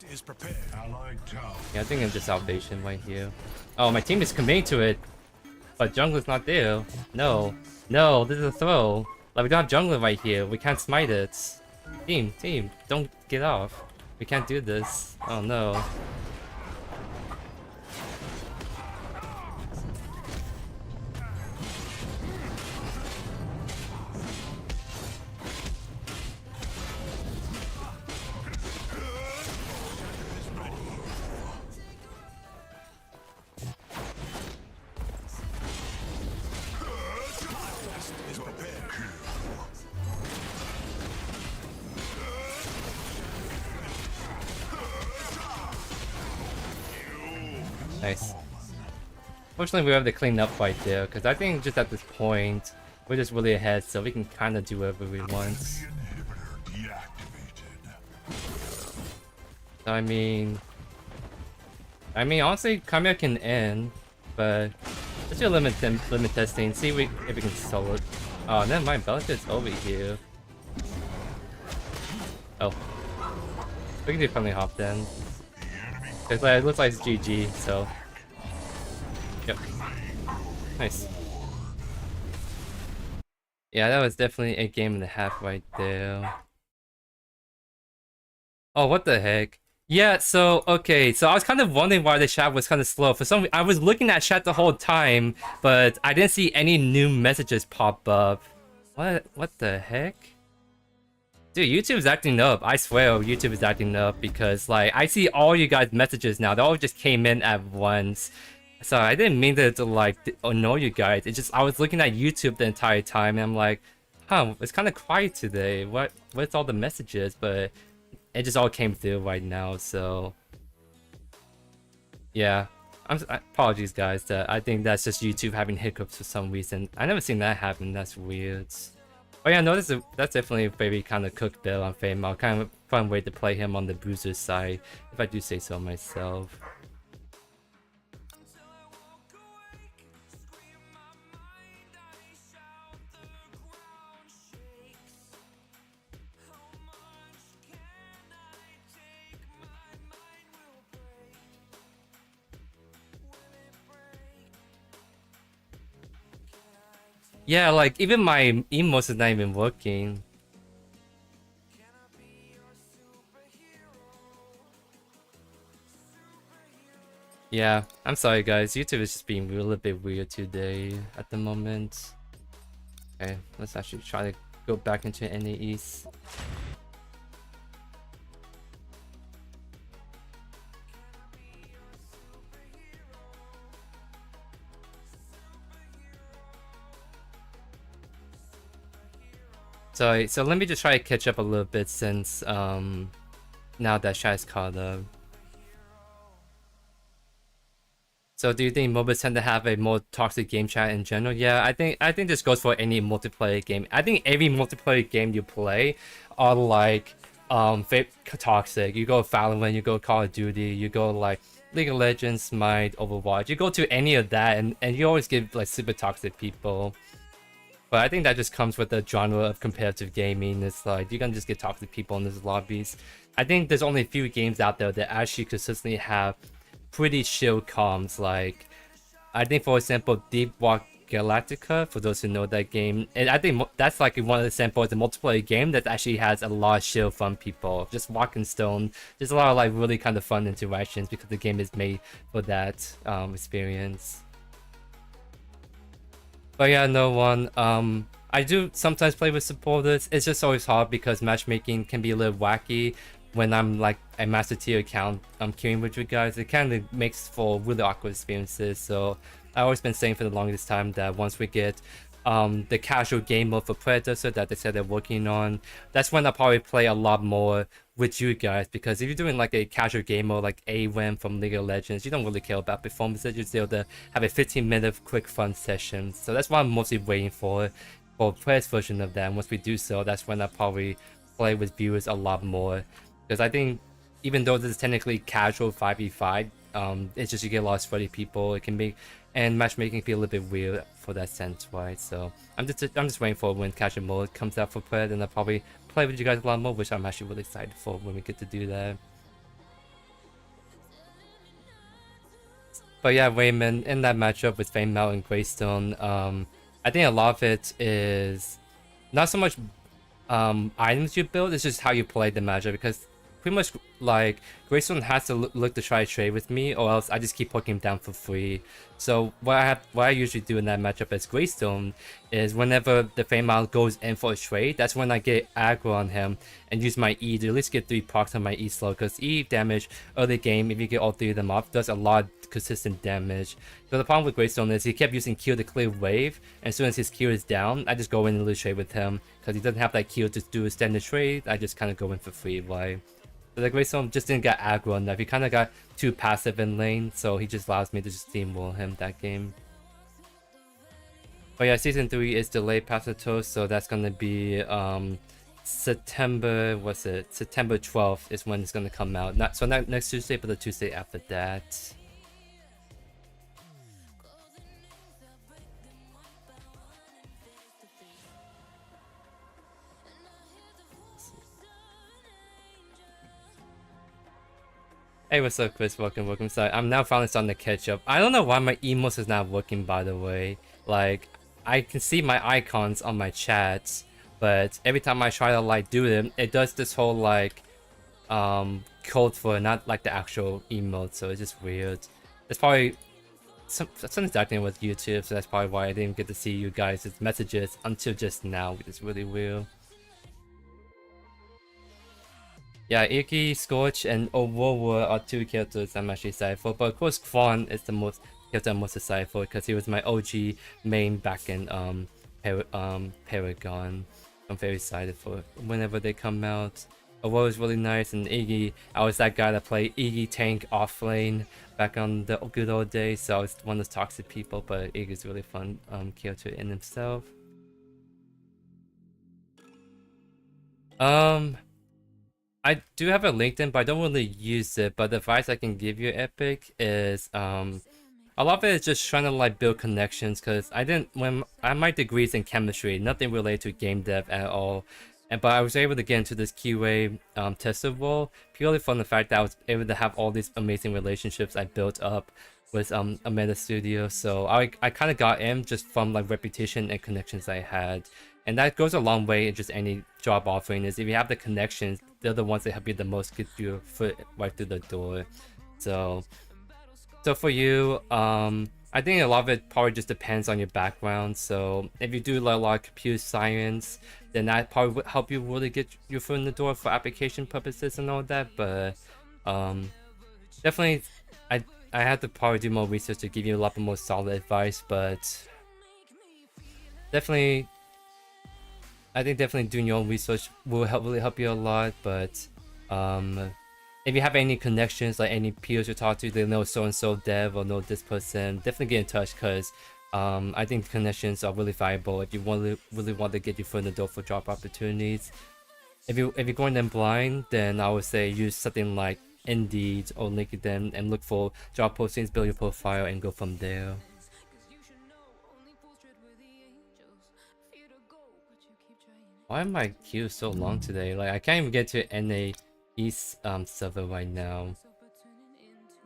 Yeah, I think I'm just salvation right here. Oh, my team is committing to it. But jungler's not there. No. No, this is a throw. Like, we don't have jungler right here. We can't smite it. Team, don't get off. We can't do this. Oh no. Nice. Fortunately, we have to clean up right there, because I think just at this point, we're just really ahead, so we can kind of do whatever we want. So, I mean, honestly, Kamiya can end, but let's do limit testing, see if we can solo it. Oh, never mind, Bellica's over here. Oh. We can do friendly hop then. It's like, it looks like it's GG, so. Yep. Nice. Yeah, that was definitely a game and a half right there. Oh, what the heck? Yeah, so, okay, so I was kind of wondering why the chat was kind of slow. For some reason, I was looking at chat the whole time, but I didn't see any new messages pop up. What the heck? Dude, YouTube's acting up. I swear YouTube is acting up because, like, I see all you guys' messages now. They all just came in at once. So I didn't mean to like, annoy you guys. It's just, I was looking at YouTube the entire time and I'm like, huh, it's kind of quiet today. What's all the messages? But it just all came through right now, so... Yeah. Apologies, guys. I think that's just YouTube having hiccups for some reason. I never seen that happen. That's weird. Oh yeah, no, that's definitely a very kind of cooked bill on Fame. I'll kind of find a way to play him on the bruiser side, if I do say so myself. Yeah, like, even my emotes is not even working. Yeah, I'm sorry guys, YouTube is just being a little bit weird today at the moment. Okay, let's actually try to go back into NA East. So let me just try to catch up a little bit since now that Shai's caught up. So do you think MOBAs tend to have a more toxic game chat in general? Yeah, I think this goes for any multiplayer game. I think every multiplayer game you play are like toxic. You go Valorant, you go Call of Duty, you go like League of Legends, Smite, Overwatch. You go to any of that and you always get like super toxic people. But I think that just comes with the genre of competitive gaming. It's like you can just get toxic people in these lobbies. I think there's only a few games out there that actually consistently have pretty chill comms. Like I think, for example, Deep Rock Galactica, for those who know that game, and I think that's like one of the examples of a multiplayer game that actually has a lot of chill fun people just walking stone. There's a lot of like really kind of fun interactions because the game is made for that experience. But yeah, no one. I do sometimes play with supporters. It's just always hard because matchmaking can be a little wacky when I'm like a master tier account. I'm queuing with you guys. It kind of makes for really awkward experiences. So I've always been saying for the longest time that once we get the casual game mode for Predecessor that they said they're working on, that's when I'll probably play a lot more with you guys, because if you're doing like a casual game mode like AWM from League of Legends, you don't really care about performances. You're still to have a 15-minute quick fun session. So that's what I'm mostly waiting for Pred's version of that. And once we do so, that's when I'll probably play with viewers a lot more, because I think even though this is technically casual 5v5, it's just you get a lot of sweaty people. It can make and matchmaking feel a little bit weird for that sense, right? So I'm just waiting for when casual mode comes out for Pred, and I'll probably play with you guys a lot more, which I'm actually really excited for when we get to do that. But yeah, Raymond, in that matchup with Fame Mount and Greystone, I think a lot of it is not so much items you build, it's just how you play the matchup, because pretty much like Greystone has to look to try to trade with me, or else I just keep poking him down for free. So what I usually do in that matchup as Greystone is whenever the Fame Out goes in for a trade, that's when I get aggro on him and use my E to at least get 3 procs on my E slow, because E damage early game, if you get all 3 of them off, does a lot of consistent damage. So the problem with Greystone is he kept using Q to clear wave, and as soon as his Q is down, I just go in and lose trade with him, because he doesn't have that Q to do a standard trade. I just kind of go in for free, right? So the Greystone just didn't get aggro enough. He kind of got too passive in lane, so he just allows me to just steamroll him that game. But yeah, season 3 is delayed past the toast, so that's gonna be September 12th is when it's gonna come out. Not next Tuesday, but the Tuesday after that. Hey, what's up, Chris? Welcome. Sorry, I'm now finally starting to catch up. I don't know why my emotes is not working, by the way. Like, I can see my icons on my chats, but every time I try to like do them, it does this whole like code for not like the actual emote, so it's just weird. It's probably something's acting with YouTube, so that's probably why I didn't get to see you guys' messages until just now, which is really weird. Yeah, Iki, Scorch, and Aurora are 2 characters I'm actually excited for, but of course Quan is the character I'm most excited for, because he was my OG main back in Paragon. I'm very excited for whenever they come out. Aurora is really nice, and Iggy, I was that guy that played Iggy tank off lane back on the good old days, so I was one of those toxic people, but Iggy's really fun character in himself. I do have a LinkedIn, but I don't really use it. But the advice I can give you, Epic, is a lot of it is just trying to like build connections. Because when I my degrees in chemistry, nothing related to game dev at all. But I was able to get into this QA tester role purely from the fact that I was able to have all these amazing relationships I built up with Amanda Studio. So I kind of got in just from like reputation and connections I had. And that goes a long way in just any job offering, is if you have the connections, they're the ones that help you the most, get your foot right through the door. So So for you, I think a lot of it probably just depends on your background. So if you do like a lot of computer science, then that probably would help you really get your foot in the door for application purposes and all that. But definitely, I have to probably do more research to give you a lot more solid advice. But definitely, I think definitely doing your own research will really help you a lot. But if you have any connections, like any peers you talk to, they know so and so dev or know this person, definitely get in touch, because I think connections are really valuable if you really want to get your foot in the door for job opportunities. If you're going in blind, then I would say use something like Indeed or LinkedIn and look for job postings, build your profile, and go from there. Why am my queue so long today? Like, I can't even get to NA East server right now.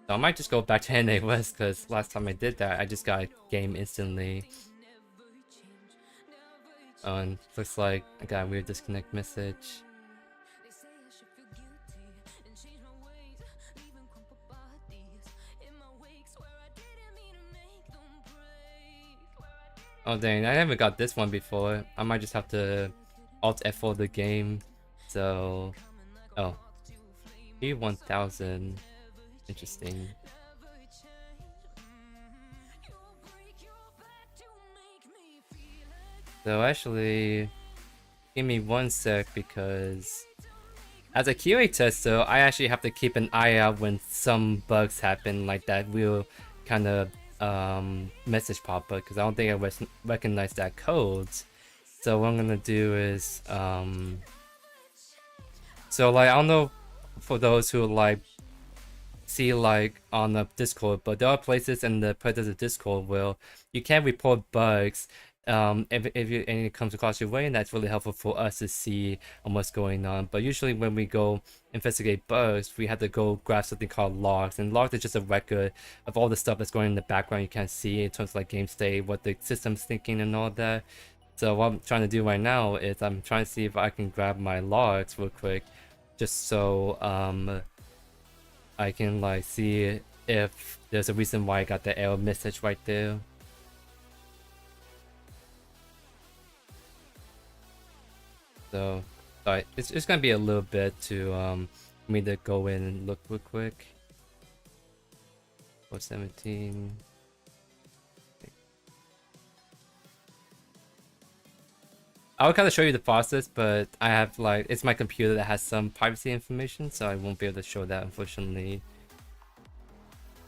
So I might just go back to NA West, because last time I did that, I just got a game instantly. Oh, and looks like I got a weird disconnect message. Oh dang, I haven't got this one before. I might just have to Alt F4 the game. So, oh, v0.10.2. Interesting. So actually, give me one sec, because as a QA tester, I actually have to keep an eye out when some bugs happen like that real kind of message pop up, because I don't think I recognize that code. So what I'm gonna do is so like, I don't know for those who like see like on the Discord, but there are places in the Predecessor Discord where you can report bugs if anything comes across your way, and that's really helpful for us to see what's going on. But usually when we go investigate bugs, we have to go grab something called logs, and logs is just a record of all the stuff that's going in the background you can't see in terms of like game state, what the system's thinking and all that. So what I'm trying to do right now is I'm trying to see if I can grab my logs real quick, just so I can like see if there's a reason why I got the error message right there. So, but it's gonna be a little bit to for me to go in and look real quick. 417. I will kind of show you the process, but I have like, it's my computer that has some privacy information, so I won't be able to show that, unfortunately.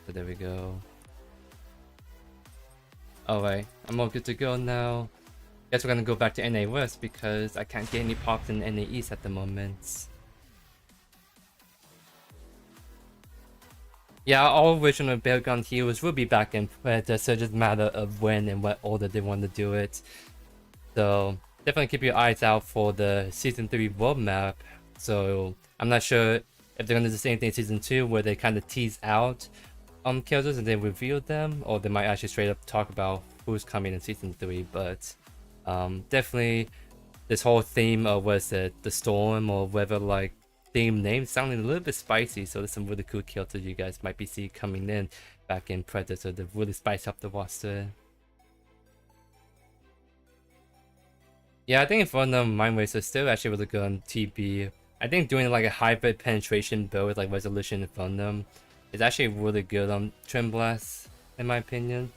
But there we go. Alright, I'm all good to go now. Guess we're gonna go back to NA West, because I can't get any pops in NA East at the moment. Yeah, all original Belgon heroes will be back in Predecessor, so it's just a matter of when and what order they want to do it. So definitely keep your eyes out for the Season 3 world map. So I'm not sure if they're gonna do the same thing in Season 2, where they kind of tease out characters and then reveal them, or they might actually straight up talk about who's coming in Season 3. But definitely this whole theme of, was it the storm or whatever, like theme name sounding a little bit spicy, so there's some really cool characters you guys might be seeing coming in back in Predecessor to really spice up the roster. Yeah, I think for the Mind Racer is still actually really good on TB. I think doing like a hybrid penetration build with like resolution in front of them is actually really good on Trim Blast, in my opinion.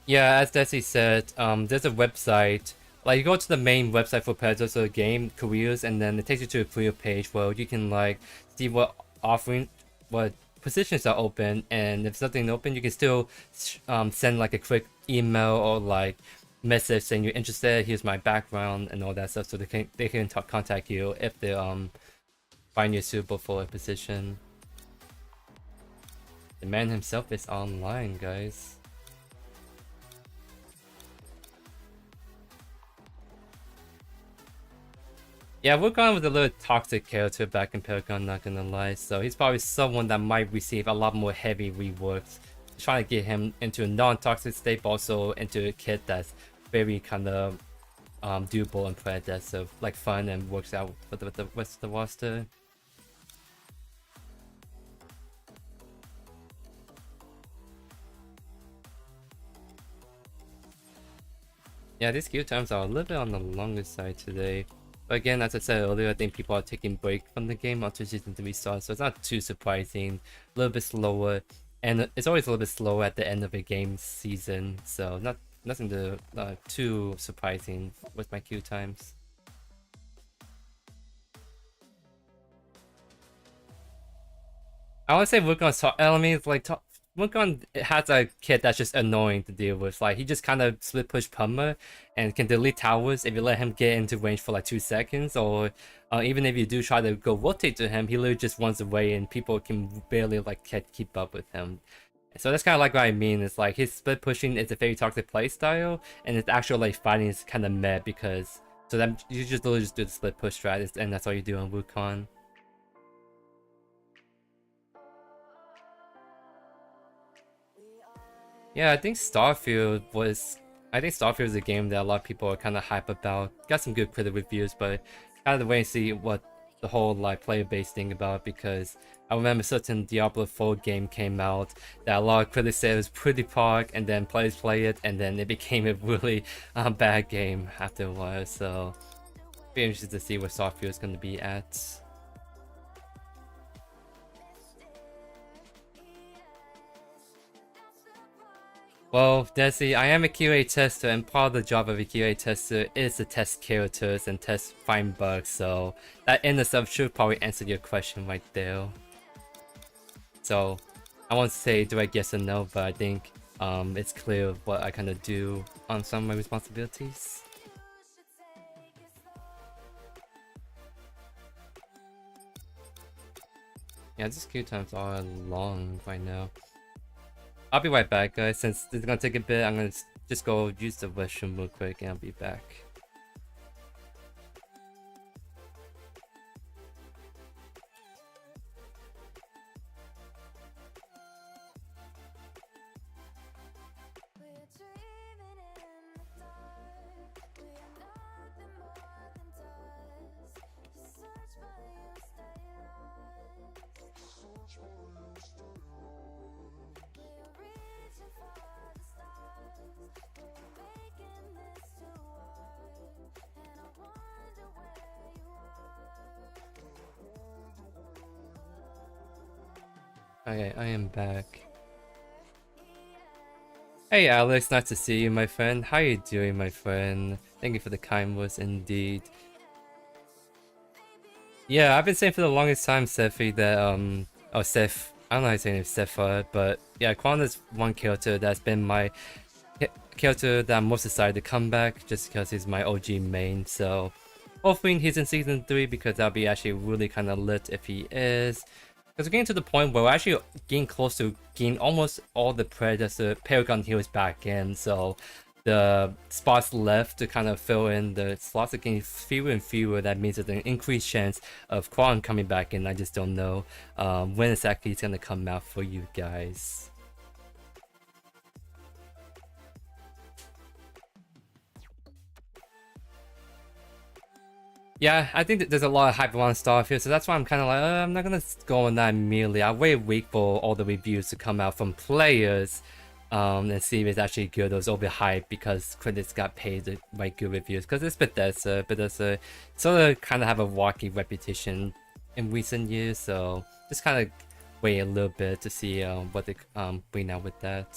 Yeah, as Desi said, there's a website. Like, you go to the main website for Predecessor game careers, and then it takes you to a career page where you can like see what positions are open, and if something open, you can still send like a quick email or like message saying you're interested, here's my background and all that stuff, so they can contact you if they find you suitable for a position. The man himself is online, guys. Yeah, we're going with a little toxic character back in Paragon, not gonna lie. So he's probably someone that might receive a lot more heavy reworks, trying to get him into a non-toxic state, but also into a kit that's very kind of doable and Predecessor, like fun and works out for the rest of the roster. Yeah, these queue times are a little bit on the longer side today. But again, as I said earlier, I think people are taking break from the game until Season 3 starts, so it's not too surprising. A little bit slower, and it's always a little bit slower at the end of a game season, so nothing too surprising with my queue times. I would say Wukon's top enemies, like Wukong has a kit that's just annoying to deal with. Like, he just kind of split push Puma and can delete towers if you let him get into range for like 2 seconds, or even if you do try to go rotate to him, he literally just runs away and people can barely like keep up with him. So that's kind of like what I mean. It's like his split pushing is a very toxic playstyle, and his actual like fighting is kind of meh because so that you just literally just do the split push strat, and that's all you do on Wukong. Yeah, I think Starfield is a game that a lot of people are kind of hype about. Got some good critic reviews, but I had to wait and see what the whole like player base thing about, because I remember certain Diablo 4 game came out that a lot of critics said it was pretty pog, and then players play it, and then it became a really bad game after a while. So be interested to see where Starfield is going to be at. Well, Desi, I am a QA tester, and part of the job of a QA tester is to test characters and find bugs, so that in itself should probably answer your question right there. So, I won't say direct yes or no, but I think it's clear what I kind of do on some of my responsibilities. Yeah, these queue times are long right now. I'll be right back, guys. Since this is gonna take a bit, I'm gonna just go use the restroom real quick and I'll be back. Okay, I am back. Hey Alex, nice to see you, my friend. How you doing, my friend? Thank you for the kind words indeed. Yeah, I've been saying for the longest time, Sephi, that oh Seth, I don't know how to say his name, Sepha, but yeah, Quan is one character that's been my character that I'm most excited to come back, just because he's my OG main. So hopefully he's in season 3, because that'll be actually really kind of lit if he is. Because we're getting to the point where we're actually getting close to getting almost all the Predecessor Paragon heroes back in, so the spots left to kind of fill in the slots are getting fewer and fewer. That means there's an increased chance of Quan coming back in. I just don't know when exactly it's going to come out for you guys. Yeah, I think that there's a lot of hype around Starfield, so that's why I'm kind of like, I'm not gonna go on that immediately. I'll wait a week for all the reviews to come out from players, and see if it's actually good or it's overhyped because critics got paid to write good reviews. Because it's Bethesda. Bethesda sort of kind of have a rocky reputation in recent years, so just kind of wait a little bit to see what they bring out with that.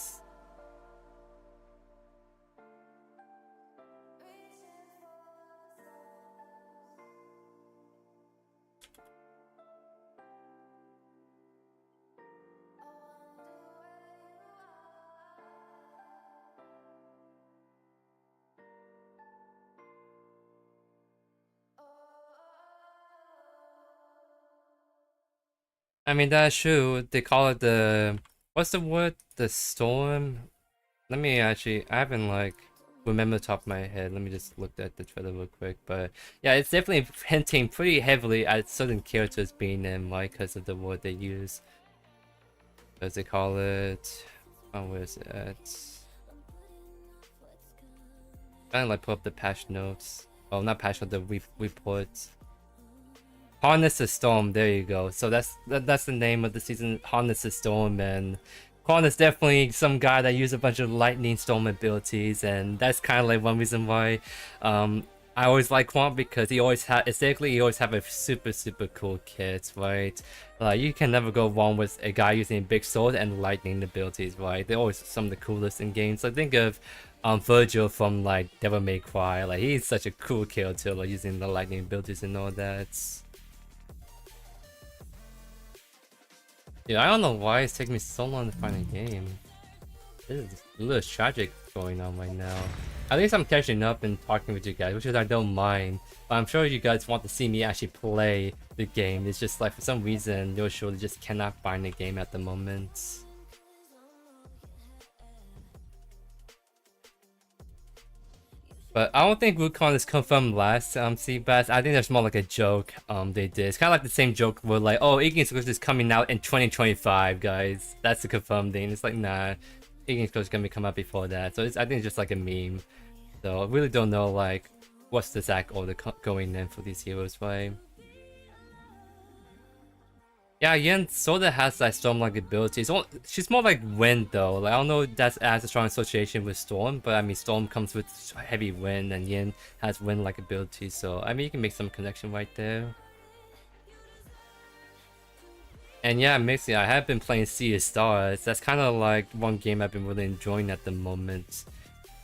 I mean, that's true. They call it the... What's the word? The storm? Let me actually... I haven't, like, remember the top of my head. Let me just look at the trailer real quick. But, yeah, it's definitely hinting pretty heavily at certain characters being in, like, because of the word they use. As they call it... Oh, where is it at? Trying to, like, pull up the patch notes. Oh, not patch notes, the reports. Harness the Storm, there you go. So that's the name of the season, Harness the Storm, and Quan is definitely some guy that uses a bunch of lightning storm abilities, and that's kind of like one reason why I always like Quan, because he always aesthetically he always have a super cool kit, right? Like you can never go wrong with a guy using a big sword and lightning abilities, right? They're always some of the coolest in games. So think of Virgil from like Devil May Cry. Like he's such a cool character, like using the lightning abilities and all that. Dude, I don't know why it's taking me so long to find a game. This is a little tragic going on right now. At least I'm catching up and talking with you guys, which is I don't mind. But I'm sure you guys want to see me actually play the game. It's just like for some reason, JoeYoursTruly just cannot find the game at the moment. But I don't think Wukong is confirmed last Seabass. I think that's more like a joke they did. It's kind of like the same joke where like, oh, Ignis Ghost is coming out in 2025, guys. That's the confirmed thing. It's like, nah, Ignis Ghost is gonna be come out before that. So I think it's just like a meme. So I really don't know like what's the exact order going in for these heroes, right? Yeah, Yen sorta has that storm-like ability. She's more like wind though. Like I don't know if that's as a strong association with storm, but I mean storm comes with heavy wind, and Yen has wind-like ability. So I mean you can make some connection right there. And yeah, Mixie, I have been playing Sea of Stars. That's kind of like one game I've been really enjoying at the moment.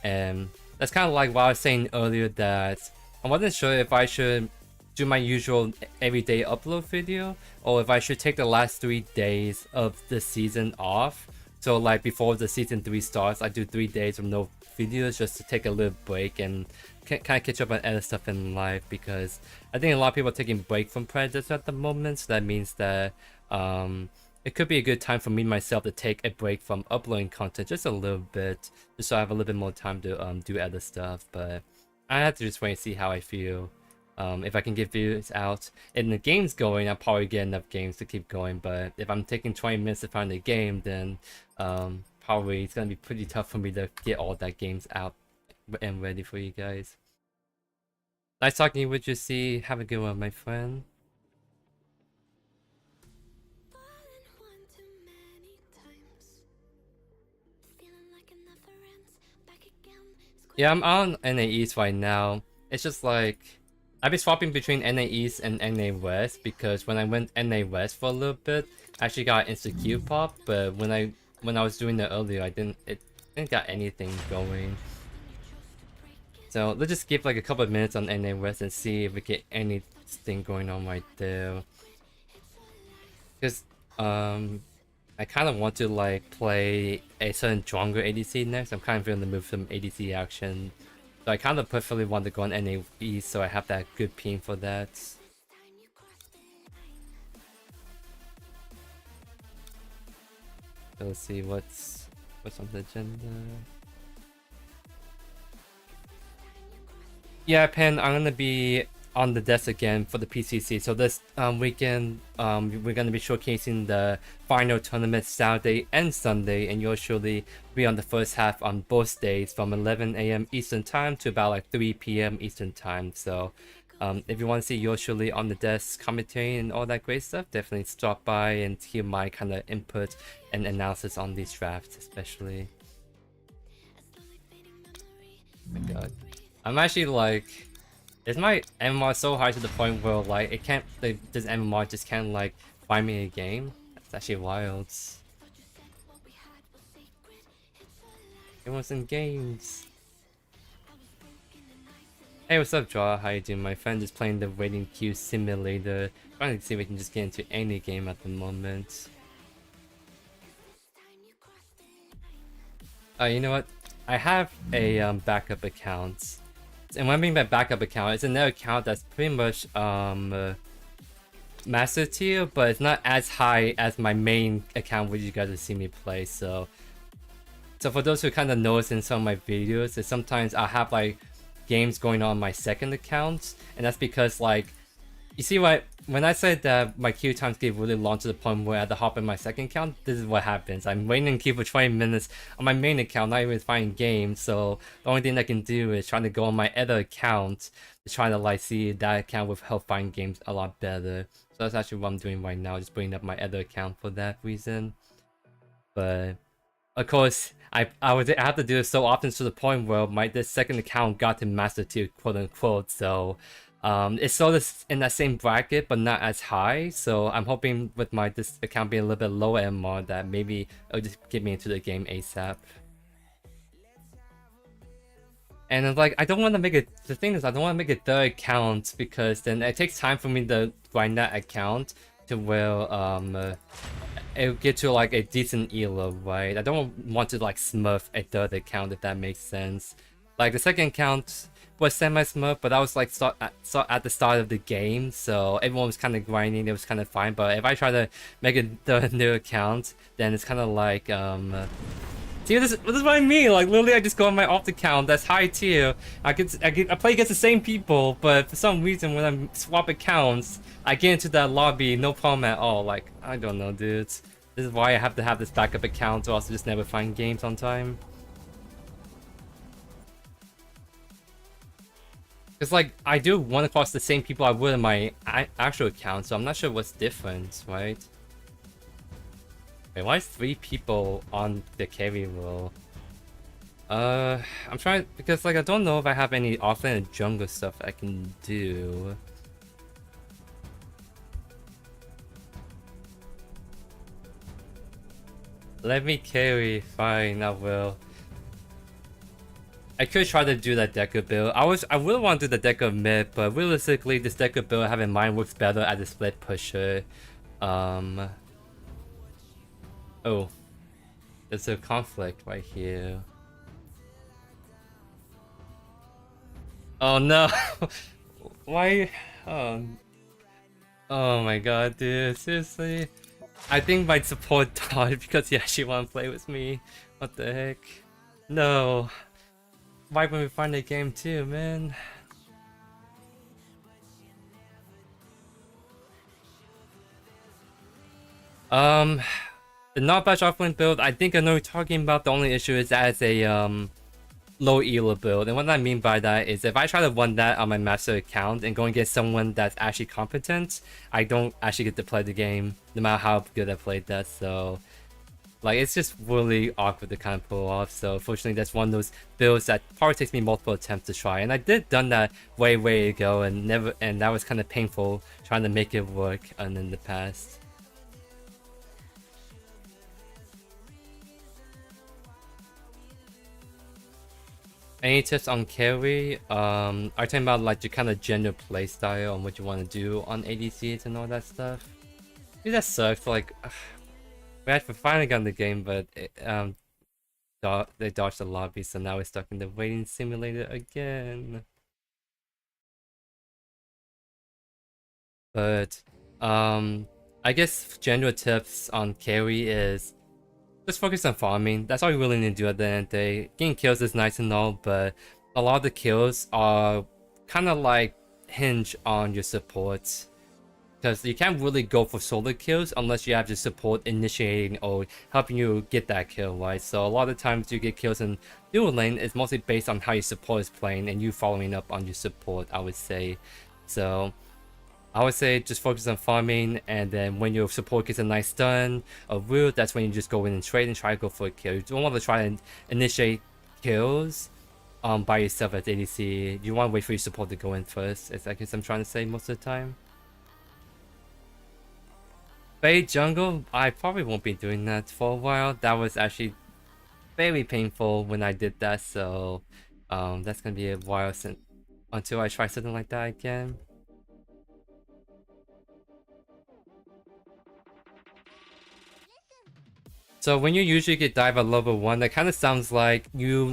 And that's kind of like what I was saying earlier, that I wasn't sure if I should do my usual everyday upload video, or if I should take the last 3 days of the season off. So like before the season 3 starts, I do 3 days of no videos just to take a little break and kind of catch up on other stuff in life, because I think a lot of people are taking a break from Predecessor at the moment. So that means that it could be a good time for me myself to take a break from uploading content just a little bit, just so I have a little bit more time to do other stuff. But I have to just wait and see how I feel. If I can get videos out and the game's going, I'll probably get enough games to keep going. But if I'm taking 20 minutes to find a game, then probably it's gonna be pretty tough for me to get all that games out and ready for you guys. Nice talking with you, C. Have a good one, my friend. Yeah, I'm on NA East right now. It's just like I've been swapping between NA East and NA West, because when I went NA West for a little bit, I actually got insta Q pop, but when I was doing that earlier, it didn't got anything going. So let's just give like a couple of minutes on NA West and see if we get anything going on right there. Because I kind of want to like play a certain stronger ADC next. I'm kind of feeling the move from ADC action. So I kind of preferably want to go on NA East, so I have that good ping for that. So let's see what's on the agenda. Yeah, Pen, I'm gonna be on the desk again for the PCC. So this weekend, we're gonna be showcasing the final tournament Saturday and Sunday, and JoeYoursTruly be on the first half on both days from 11 AM Eastern time to about like 3 PM Eastern time. So if you want to see JoeYoursTruly on the desk commentating and all that great stuff, definitely stop by and hear my kind of input and analysis on these drafts, especially. Oh my god, I'm actually like, is my MMR so high to the point where like it can't, this MMR just can't like find me a game? That's actually wild. It was in games. Hey, what's up, Draw? How you doing, my friend? Just playing the waiting queue simulator. Trying to see if we can just get into any game at the moment. You know what? I have a backup account. And when I mean by backup account, it's another account that's pretty much master tier, but it's not as high as my main account where you guys have seen me play. So for those who kind of notice in some of my videos, that sometimes I'll have like games going on my second account, and that's because like, you see what, when I said that my queue times get really long to the point where I had to hop in my second account, this is what happens. I'm waiting in queue for 20 minutes on my main account, not even finding games, so the only thing I can do is trying to go on my other account to try to like see if that account will help find games a lot better. So that's actually what I'm doing right now, just bringing up my other account for that reason. But of course, I would have to do it so often to the point where this second account got to master tier, quote unquote. So, it's sort of in that same bracket, but not as high. So I'm hoping with this account being a little bit lower MR that maybe it'll just get me into the game ASAP. And it's like, I don't want to make it. The thing is, I don't want to make a third account because then it takes time for me to grind that account to where it'll get to like a decent elo, right? I don't want to like smurf a third account, if that makes sense. Like the second account was semi-smurf, but that was like at the start of the game, so everyone was kind of grinding. It was kind of fine. But if I try to make a new account, then it's kind of like see, this is what I mean. Like literally, I just go on my opt account that's high tier. I play against the same people, but for some reason when I swap accounts, I get into that lobby no problem at all. Like I don't know, dudes. This is why I have to have this backup account, or else I just never find games on time. It's like I do run across the same people I would in my actual account, so I'm not sure what's different, right? Wait, why is 3 people on the carry role? I'm trying because like I don't know if I have any offlane and jungle stuff I can do. Let me carry, fine, I will. I could try to do that Decker build. I would want to do the Decker mid, but realistically, this Decker build I have in mind works better as a split pusher. Oh, there's a conflict right here. Oh no! Why? Oh my god, dude! Seriously? I think my support died because he actually want to play with me. What the heck? No. Why when we find a game too, man? The not batch offlane build, I think I know what you're talking about. The only issue is that it's a low elo build, and what I mean by that is if I try to run that on my master account and go and get someone that's actually competent, I don't actually get to play the game, no matter how good I played that. So like it's just really awkward to kind of pull off. So fortunately, that's one of those builds that probably takes me multiple attempts to try, and I did done that way ago, and that was kind of painful trying to make it work in the past. Any tips on carry? Are you talking about like your kind of general playstyle on what you want to do on ADCs and all that stuff? Dude, that sucks. Like, we finally got in the game, but they dodged the lobby, so now we're stuck in the waiting simulator again. But I guess general tips on carry is just focus on farming. That's all you really need to do at the end of the day. Getting kills is nice and all, but a lot of the kills are kind of like hinge on your support. Because you can't really go for solo kills unless you have your support initiating or helping you get that kill, right? So a lot of times you get kills in dual lane is mostly based on how your support is playing and you following up on your support, I would say. So I would say just focus on farming, and then when your support gets a nice stun or root, that's when you just go in and trade and try to go for a kill. You don't want to try and initiate kills by yourself as ADC. You want to wait for your support to go in first, as I guess I'm trying to say most of the time. Bait jungle, I probably won't be doing that for a while. That was actually very painful when I did that, so that's gonna be a while until I try something like that again. So when you usually get dive at level 1, that kind of sounds like you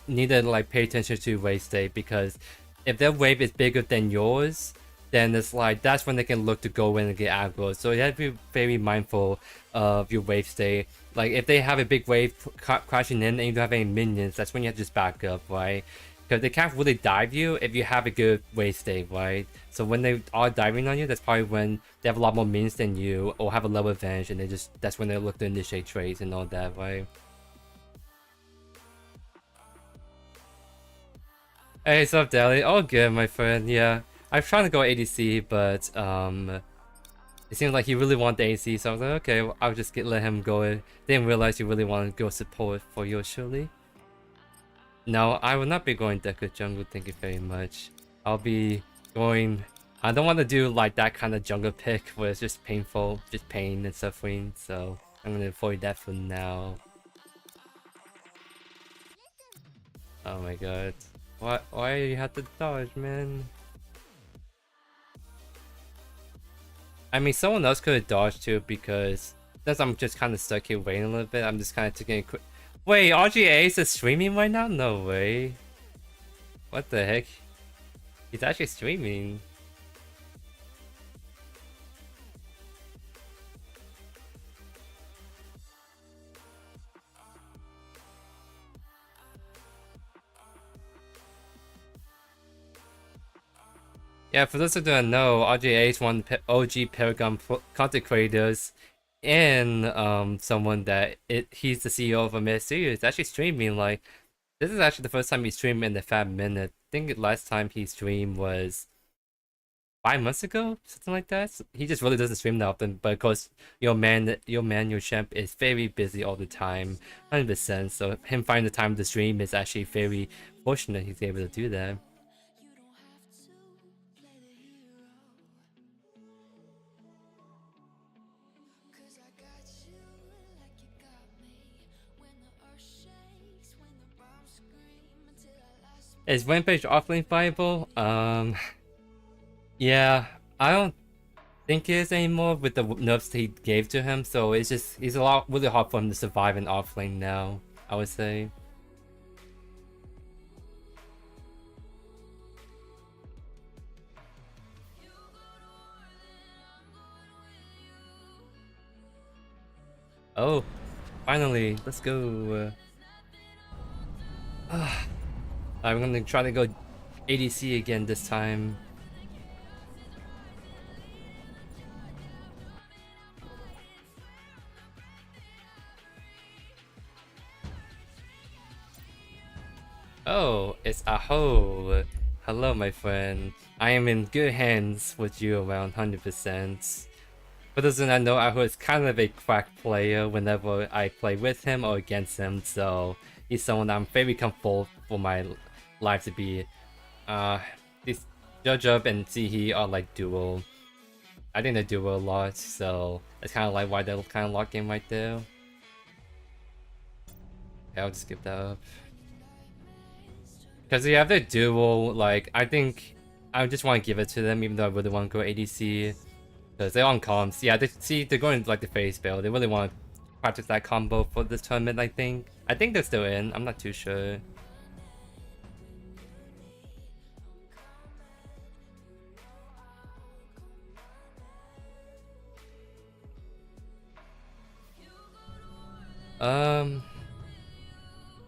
need to pay attention to wave state, because if their wave is bigger than yours, then it's like that's when they can look to go in and get aggro. So you have to be very mindful of your wave state. Like if they have a big wave crashing in and you don't have any minions, that's when you have to just back up, right? Because they can't really dive you if you have a good wave state, right? So when they are diving on you, that's probably when they have a lot more minions than you or have a level advantage, and that's when they look to initiate trades and all that, right? Hey, what's up, Dally? All good, my friend. Yeah, I'm trying to go ADC, but it seemed like he really wanted the AC, so I was like, okay, well, I'll just let him go. Didn't realize you really wanted to go support for JoeYoursTruly. No, I will not be going Deku jungle, thank you very much. I'll be going... I don't want to do like that kind of jungle pick where it's just painful, just pain and suffering, so I'm going to avoid that for now. Oh my god. Why you have to dodge, man? I mean, someone else could have dodged too, because since I'm just kind of stuck here waiting a little bit, I'm just kind of taking a quick... Wait, RGA is streaming right now? No way. What the heck? He's actually streaming. Yeah, for those who don't know, RGA is one of the OG Paragon content creators, and someone that he's the CEO of a mid studio. It's actually streaming. Like, this is actually the first time he streamed in the 5 minute. I think the last time he streamed was 5 months ago, something like that. So he just really doesn't stream that often. But of course, your champ is very busy all the time, 100%. So him finding the time to stream is actually very fortunate he's able to do that. Is Rampage offlane viable? Yeah, I don't think it is anymore with the nerfs he gave to him. So it's just really hard for him to survive in offlane now, I would say. Oh, finally, let's go. I'm gonna try to go ADC again this time. Oh, it's Aho. Hello, my friend. I am in good hands with you around 100%. For those who don't know, Aho is kind of a crack player whenever I play with him or against him, so he's someone I'm very comfortable for my life to be. These JoJo and Zihi are like duo. I think they duo a lot, so that's kind of like why they're kind of locked in right there. Okay, I'll just skip that up. Because they have their duo, like, I think I just want to give it to them, even though I really want to go ADC. Because they're on comms. Yeah, they're going like the face build. They really want to practice that combo for this tournament, I think. I think they're still in. I'm not too sure.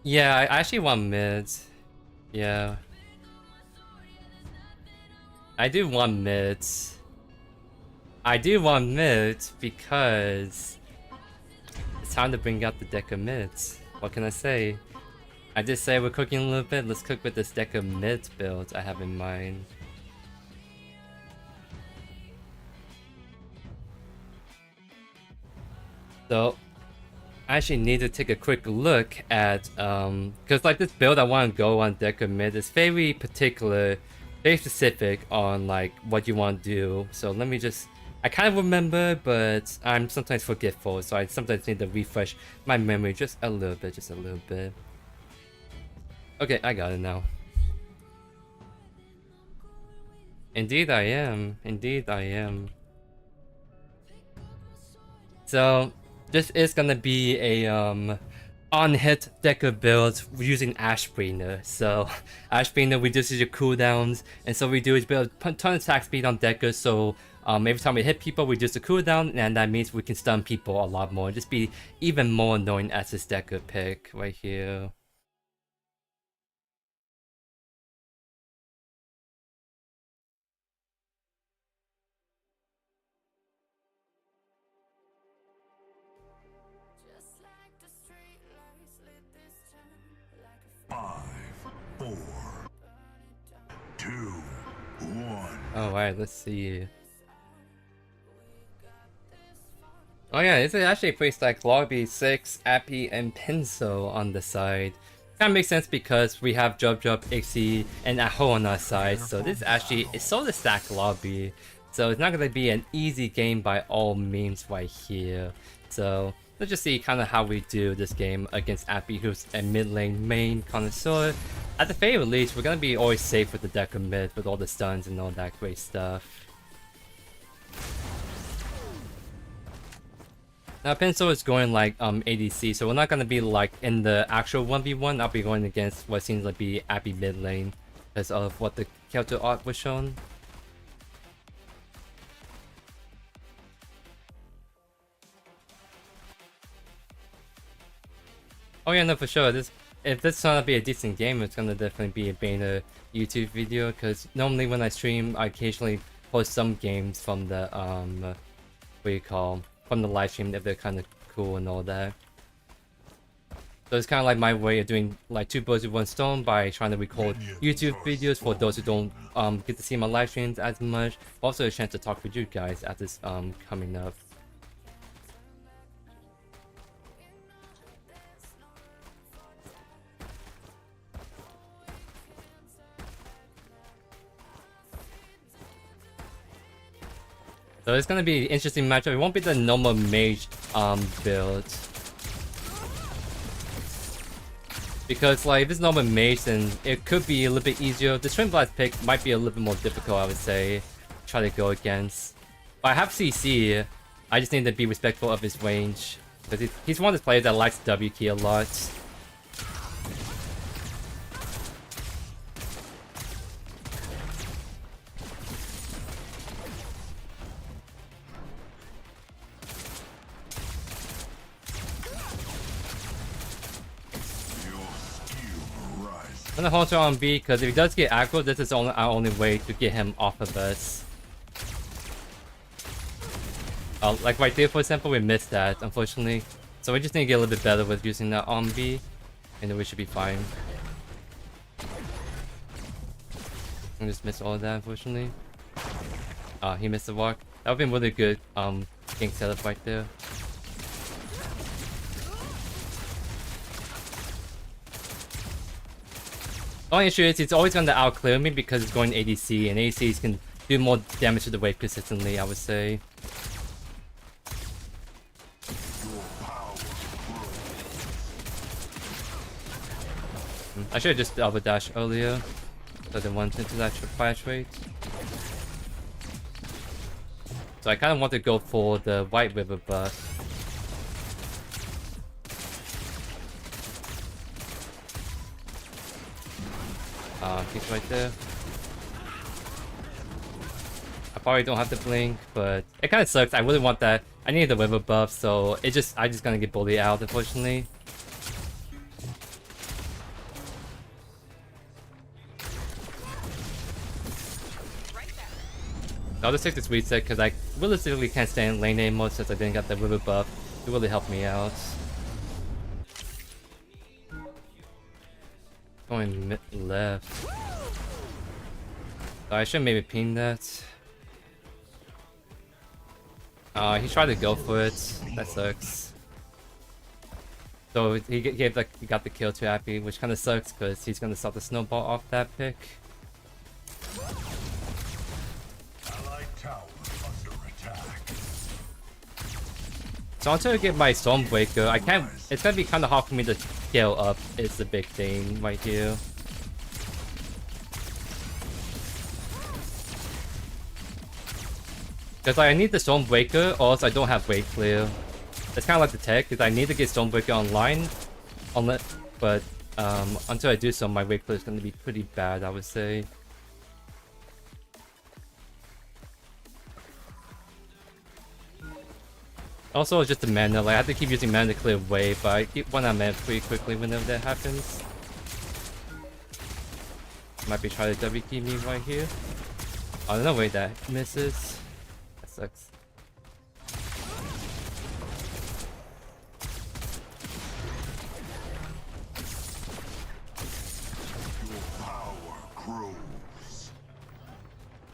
Yeah, I actually want mid. Yeah. I do want mid. I do want mid because it's time to bring out the deck of mids. What can I say? I just say we're cooking a little bit. Let's cook with this deck of mid build I have in mind. So I actually need to take a quick look at because like this build I want to go on deck of mid is very particular, very specific on like what you want to do. So let me just, I kind of remember, but I'm sometimes forgetful, so I sometimes need to refresh my memory just a little bit, Okay, I got it now. Indeed I am. So this is gonna be a on-hit Decker build using Ashbringer. So Ashbringer reduces your cooldowns, and so we do is build a ton of attack speed on Decker, so every time we hit people we reduce the cooldown, and that means we can stun people a lot more, just be even more annoying as this Decker pick right here. Alright, let's see. Oh yeah, it's actually a pretty stacked lobby, 6, Appy, and Pencil on the side. Kinda makes sense because we have Jub, Ixie, and Aho on our side, so this actually is sort of stacked lobby. So it's not gonna be an easy game by all means right here. So let's just see kind of how we do this game against Appy, who's a mid lane main connoisseur. At the very least, we're gonna be always safe with the deck of mid with all the stuns and all that great stuff. Now Pencil is going like ADC, so we're not gonna be like in the actual 1v1. I'll be going against what seems like be Appy mid lane because of what the character art was shown. Oh yeah, no, for sure. If this is gonna be a decent game, it's gonna definitely be a Bana YouTube video. Because normally when I stream, I occasionally post some games from the from the live stream if they're kind of cool and all that. So it's kind of like my way of doing like 2 birds with 1 stone by trying to record YouTube videos for those who don't get to see my live streams as much. Also a chance to talk with you guys at this coming up. So it's gonna be an interesting matchup. It won't be the normal mage build. Because like if it's normal mage, then it could be a little bit easier. The Twin Blast pick might be a little bit more difficult, I would say. Try to go against. But I have CC. I just need to be respectful of his range. Because he's one of the players that likes W key a lot. I'm gonna hold on B because if he does get aggro, this is our only way to get him off of us. Like right there, for example, we missed that, unfortunately. So we just need to get a little bit better with using that on B, and then we should be fine. I just missed all of that, unfortunately. He missed the walk. That would've been really good gank setup right there. The only issue is he's always going to outclear me because he's going ADC, and ADCs can do more damage to the wave consistently, I would say. I should have just double dash earlier, so I didn't want into that fire trade. So I kind of want to go for the White River buff. He's right there. I probably don't have to blink, but it kind of sucks. I really want that. I need the river buff, so I just gonna get bullied out, unfortunately. I'll just take this reset because I realistically can't stay in lane anymore since I didn't get the river buff. It really helped me out. Going mid left. So I should maybe ping that. He tried to go for it. That sucks. So he got the kill to Appy, which kind of sucks because he's gonna start the snowball off that pick. So until I get my Stormbreaker, I can't. It's gonna be kind of hard for me to scale up. It's the big thing right here. Because I need the Stormbreaker, or else I don't have wave clear. It's kind of like the tech, because I need to get Stormbreaker online, but until I do so, my wave clear is gonna be pretty bad, I would say. Also, it's just the mana. Like I have to keep using mana to clear wave, but I keep one out of mana pretty quickly whenever that happens. Might be trying to W key me right here. Oh, no way that misses. That sucks.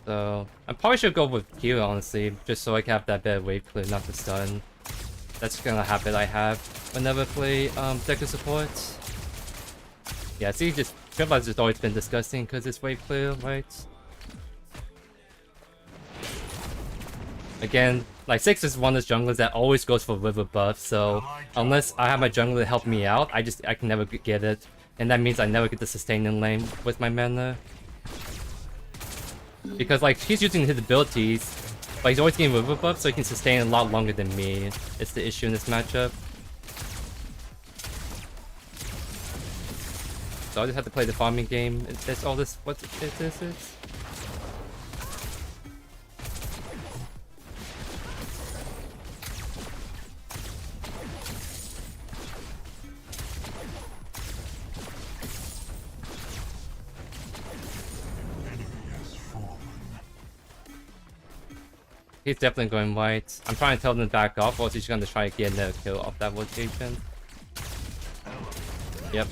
So I probably should go with Q honestly, just so I can have that better wave clear, not the stun. That's kind of a habit I have whenever I play Deku support. Yeah, see, just Triple's just always been disgusting because it's wave clear, right? Again, like 6 is one of those junglers that always goes for river buff, so unless I have my jungler to help me out, I can never get it. And that means I never get the sustain in lane with my mana. Because like he's using his abilities, but he's always getting river buff, so he can sustain a lot longer than me. It's the issue in this matchup. So I just have to play the farming game. That's all this. What this is? He's definitely going white. I'm trying to tell them to back off, or else he's gonna try to get another kill off that rotation. Yep.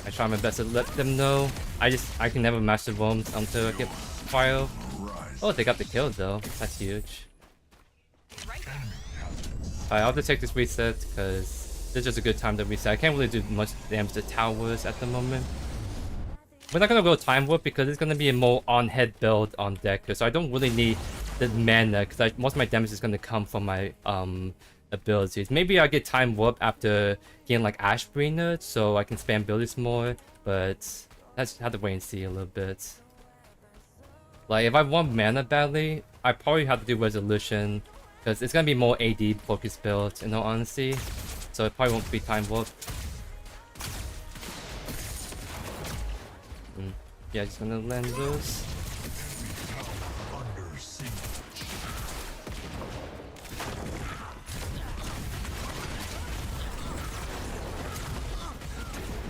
I try my best to let them know. I can never match the roams until I get fire. Oh, they got the kill though. That's huge. Alright, I'll just take this reset because this is just a good time to reset. I can't really do much damage to towers at the moment. We're not gonna go time warp because it's gonna be a more on head build on Deku, so I don't really need the mana because most of my damage is gonna come from my abilities. Maybe I'll get time warp after getting like Ash Breener so I can spam abilities more, but that's have to wait and see a little bit. Like if I want mana badly, I probably have to do resolution because it's gonna be more AD focused build in all honesty, so it probably won't be time warp. Yeah, just gonna land those.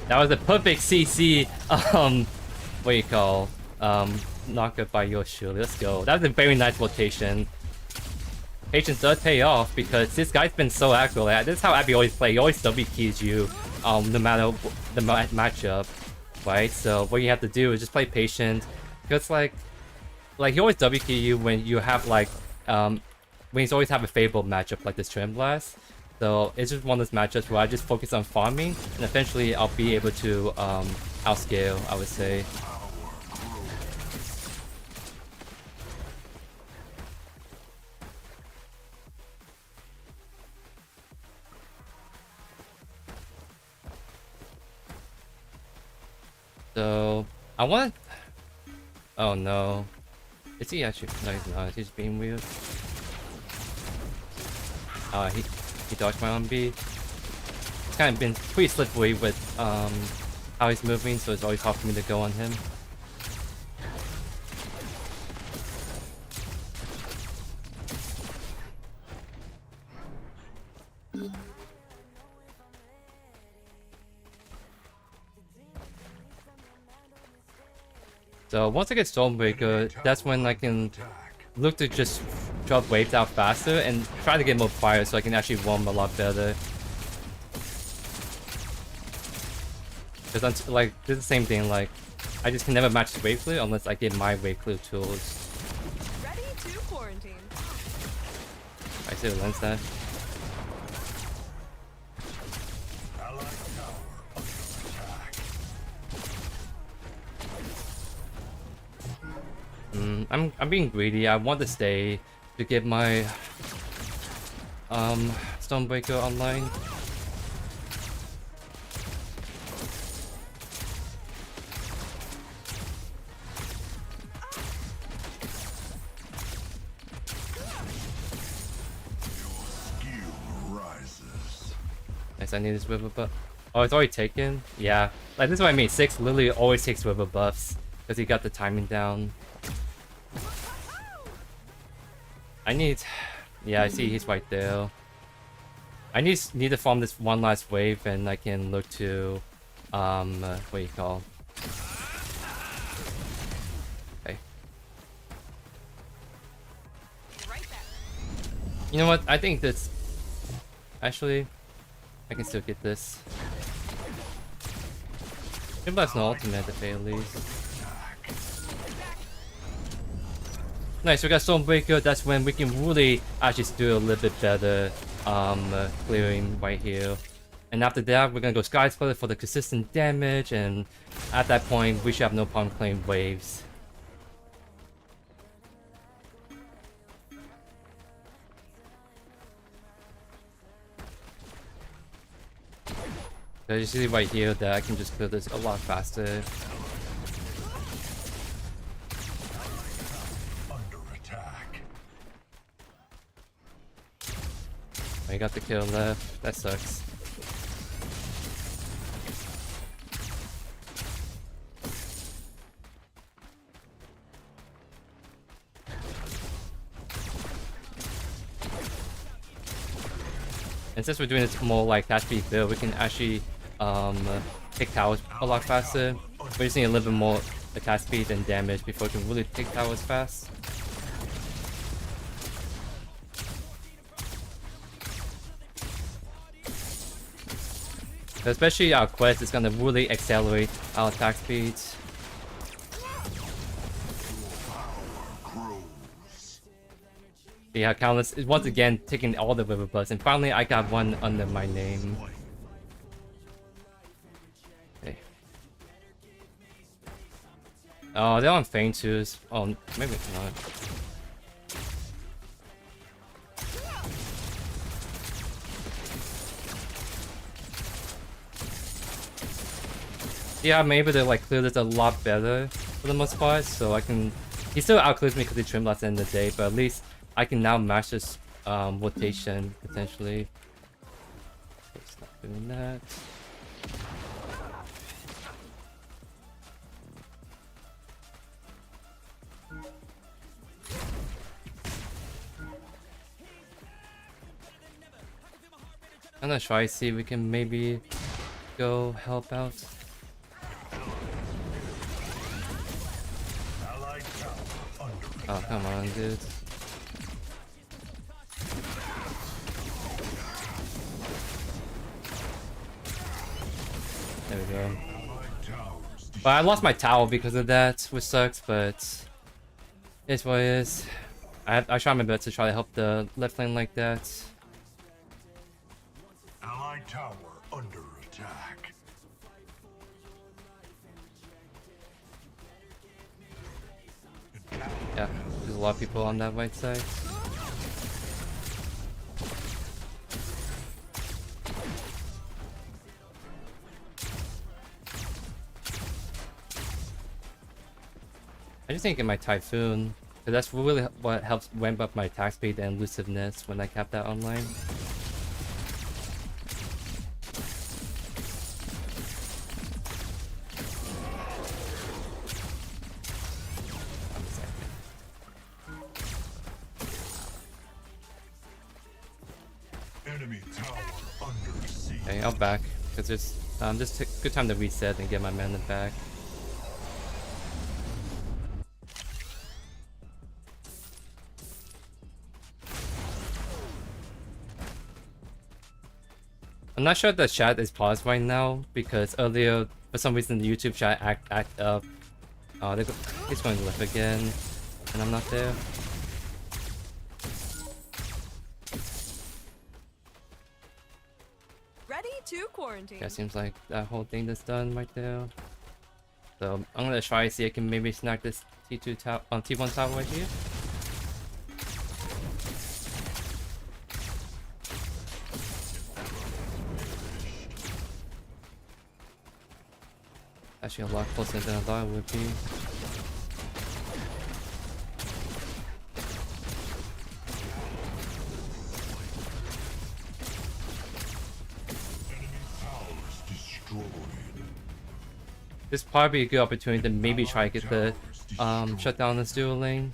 That was a perfect CC, what do you call, knockup by JoeYoursTruly. Let's go. That was a very nice rotation. Patience does pay off because this guy's been so aggro. Like, this is how Abby always plays. He always W keys you, no matter the matchup, right? So what you have to do is just play patient. Because like he always W key you when you have like, when he's always have a favorable matchup like this Trim Blast. So it's just one of those matchups where I just focus on farming, and eventually I'll be able to outscale, I would say. So I want. Oh no, is he actually? No, he's not. He's being weird. He dodged my on B. It's kind of been pretty slippery with how he's moving, so it's always hard for me to go on him. So once I get Stormbreaker, that's when I can look to just drop waves out faster and try to get more fire so I can actually roam a lot better. Because like this is the same thing, like I just can never match the wave clear unless I get my wave clear tools. Ready to quarantine. I see the lens that. I'm being greedy. I want to stay to get my Stormbreaker online. Nice, I need this river buff. Oh, it's already taken? Yeah. Like this is what I mean. 6 literally always takes river buffs because he got the timing down. I need... Yeah, I see he's right there. I need to farm this one last wave and I can look to... what do you call? Okay. You know what? I think this... Actually, I can still get this. Maybe that's an ultimate at the very least. Nice, we got Stormbreaker. That's when we can really actually do a little bit better clearing right here. And after that, we're gonna go Sky Splitter for the consistent damage, and at that point, we should have no problem clearing waves. So you see right here that I can just clear this a lot faster. Under attack. I got the kill left. That sucks. And since we're doing this more like that speed build, we can actually take towers a lot faster. We just need a little bit more attack speed and damage before we can really take towers fast. Especially our quest is gonna really accelerate our attack speeds. Yeah, Countless is once again taking all the river buffs, and finally I got one under my name. Okay. Oh, they're on Feign too. Oh, maybe it's not. Yeah, maybe they like clear this a lot better for the most part, so I can. He still outclears me because he trimmed last end of the day, but at least I can now match this rotation potentially. Okay, stop doing that. I'm gonna try to see if we can maybe go help out. Oh, come on, dude. There we go. But I lost my tower because of that, which sucks, but it's what it is. I try my best to try to help the left lane like that. Allied tower under attack. Yeah, there's a lot of people on that right side. I just need to get my Typhoon, because that's really what helps ramp up my attack speed and elusiveness when I cap that online. Enemy tower under siege. Okay, I'll back, because it's just a good time to reset and get my mana back. I'm not sure if the chat is paused right now because earlier, for some reason, the YouTube chat act up. Oh, he's going left again, and I'm not there. Ready to quarantine. Yeah, seems like that whole thing is done right there. So I'm gonna try to see if I can maybe snag this T2 tower, T1 tower right here. Actually, a lot closer than I thought it would be. This is probably a good opportunity to maybe try to get the shut down this dual lane.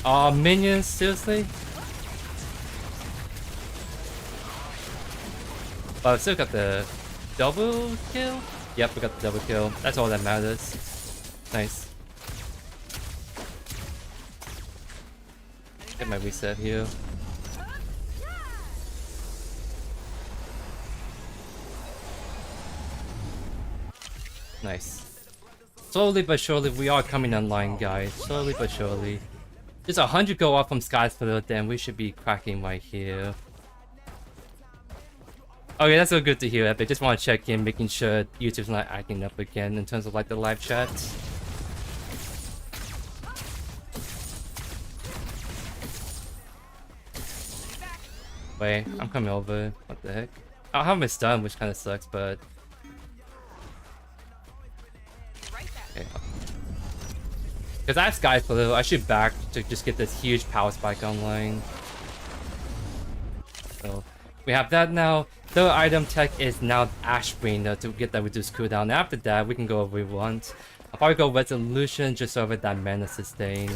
Aw, minions, seriously? But I still got the double kill? Yep, we got the double kill. That's all that matters. Nice. Get my reset here. Nice. Slowly but surely, we are coming online, guys. Slowly but surely. Just 100 go up from Skyfield, then we should be cracking right here. Okay, that's so good to hear, Epic. Just want to check in, making sure YouTube's not acting up again in terms of like the live chat. Wait, I'm coming over. What the heck? I don't have my stun, which kind of sucks, but... Okay. Because I have Skyfield, I should back to just get this huge power spike online. So, we have that now. Third item tech is now Ash Brainer to get that reduced cooldown. After that, we can go where we want. I'll probably go Resolution just over that mana sustain.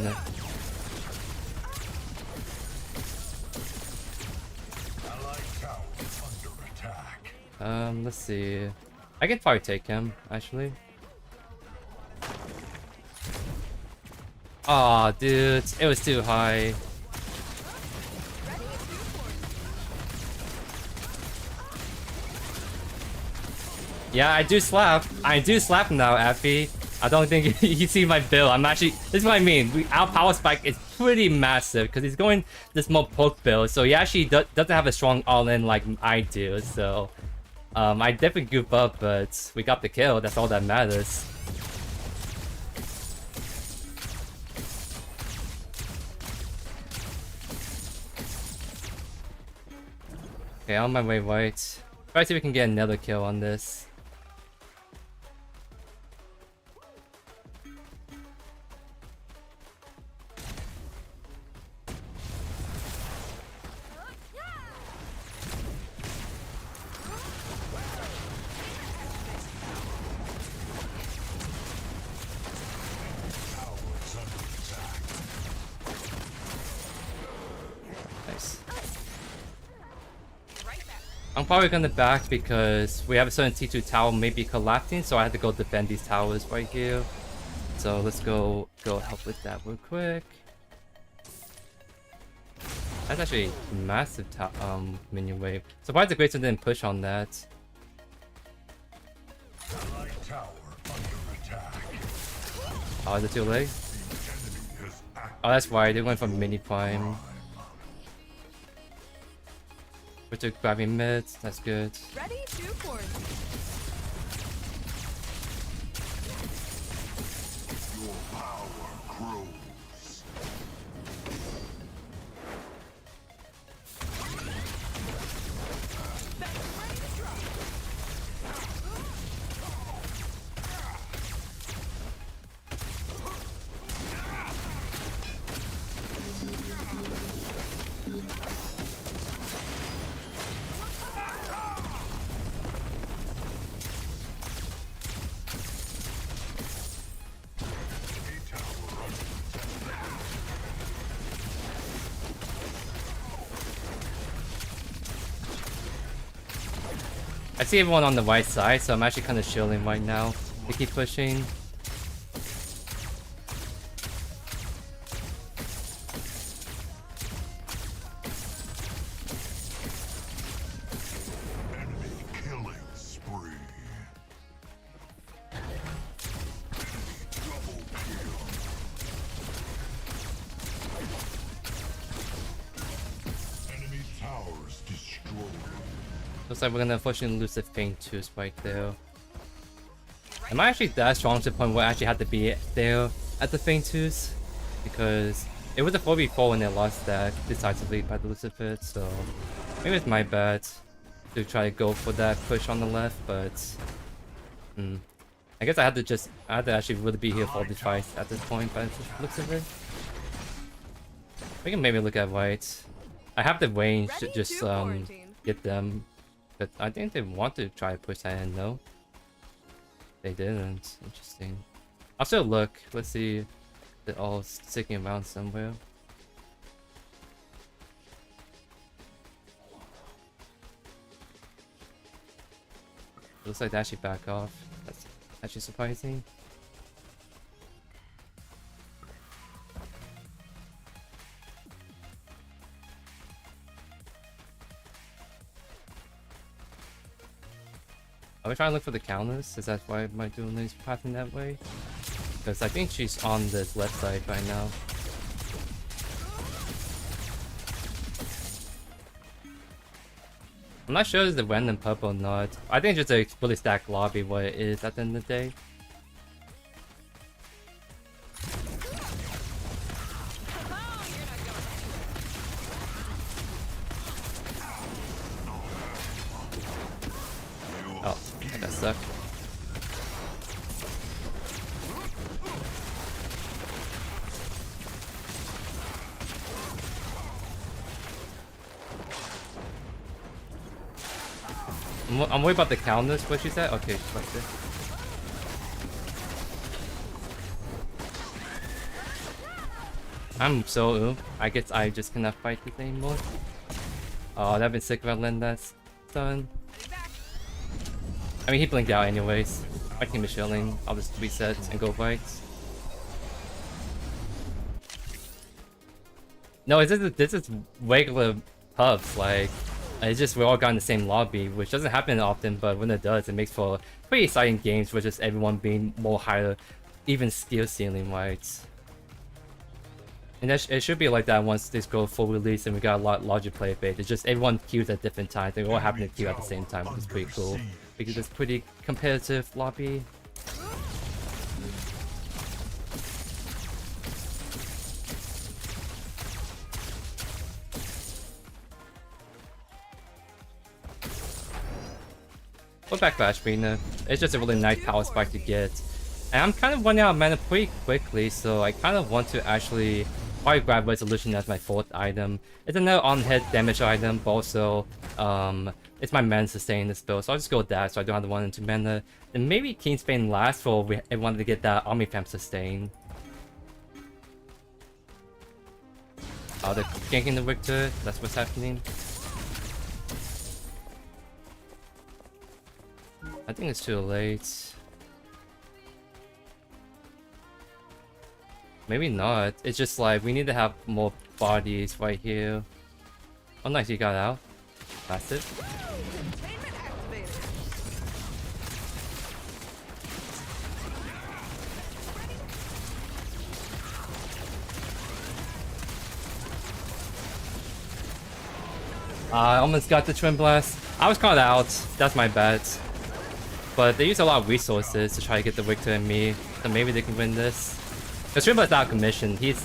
Let's see. I can probably take him, actually. Aw, dude, it was too high. Yeah, I do slap. I do slap now, Effie. I don't think you see my build. I'm actually... This is what I mean. Our power spike is pretty massive because he's going this more poke build. So he actually doesn't have a strong all-in like I do. So I definitely goof up, but we got the kill. That's all that matters. Okay, on my way right. Try to see if we can get another kill on this. I'm probably gonna back because we have a certain T2 tower maybe collapsing, so I had to go defend these towers right here. So let's go help with that real quick. That's actually a massive minion wave. Surprised the Grayson didn't push on that. Oh, is it too late? Oh, that's why they went for mini prime. We're just grabbing mids, that's good. Ready to quarantine. Your power grows. I see everyone on the right side, so I'm actually kind of shielding right now. They keep pushing. Enemy killing spree. Double kill. Enemy towers destroyed. Looks like we're gonna unfortunately lose the Fang 2 spike there. Am I actually that strong to the point where I actually had to be there at the Fang 2s? Because it was a 4v4 when they lost that decisively by the Lucifer, so maybe it's my bad to try to go for that push on the left, but I guess I had to actually really be here for this fight at this point by the looks of it. We can maybe look at white. I have the range to just get them. But I think they want to try to push that in, though. They didn't. Interesting. I'll still look. Let's see if they're all sticking around somewhere. Looks like they actually back off. That's actually surprising. Are we trying to look for the counters? Is that why my dual is passing that way? Because I think she's on this left side right now. I'm not sure if it's the random purple or not. I think it's just a fully stacked lobby what it is at the end of the day. Oh, I got stuck. I'm worried about the counters, what she said? Okay, she's like this. I'm so I guess I just cannot fight this anymore. Oh, I've been sick about letting that stun. I mean, he blinked out anyways. My team is chilling. I'll just reset and go fight. No, this is regular pubs, like... It's just we all got in the same lobby, which doesn't happen often, but when it does, it makes for pretty exciting games with just everyone being more higher, even skill ceiling wise. And it should be like that once this go full release and we got a lot larger player base. It's just everyone queues at different times. They all happen to queue at the same time, which is pretty cool because it's pretty competitive lobby. We're back to Ashbina. It's just a really nice power spike to get. And I'm kind of running out of mana pretty quickly, so I kind of want to actually probably grab Resolution as my 4th item. It's another on-head damage item, but also it's my mana sustain this build, so I'll just go with that so I don't have to run into mana. And maybe Keen's Bane last for I wanted to get that Army Fam sustain. Oh, they're ganking the Victor, that's what's happening. I think it's too late. Maybe not. It's just like we need to have more bodies right here. Oh nice, you got out. That's it. I almost got the Twin Blast. I was caught out. That's my bad. But they use a lot of resources to try to get the Victor and me, so maybe they can win this. The Streamer is out of commission. He's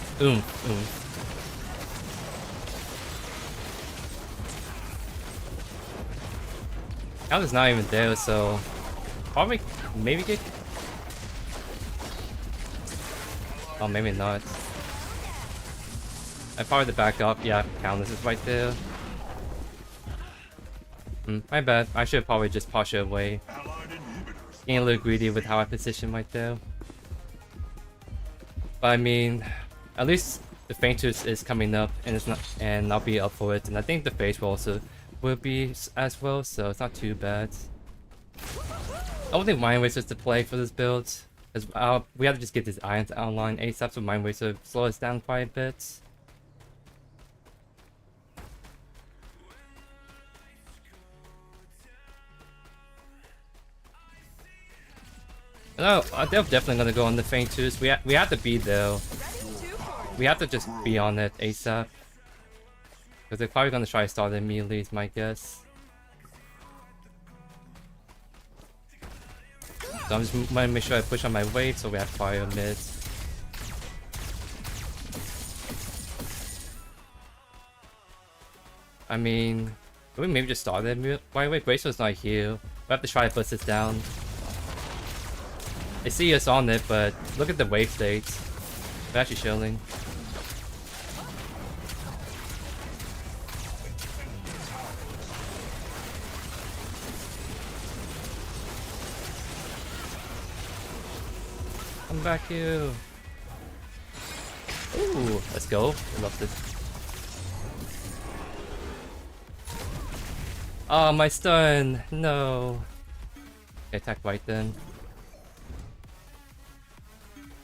Count is not even there, so probably maybe get. Oh, maybe not. I probably the back up. Yeah, Count is right there. My bad. I should probably just push it away. Getting a little greedy with how I position right there. But I mean, at least the Faintus is coming up and it's not, and I'll be up for it. And I think the face will be as well, so it's not too bad. I don't think Mind Racer is to play for this build, because we have to just get these irons online ASAP, so Mind Racer slow us down quite a bit. No, they're definitely gonna go on the Faintus. We have to be there. We have to just be on it ASAP. Because they're probably gonna try to start it immediately, is my guess. So I'm just gonna make sure I push on my wave so we have fire mid. I mean, can we maybe just start it? By the way, Graceful's not here. We have to try to bust this down. I see us on it, but look at the wave states. They're actually chilling. Come back here. Ooh, let's go. I love this. Oh, my stun. No. Okay, attack right then.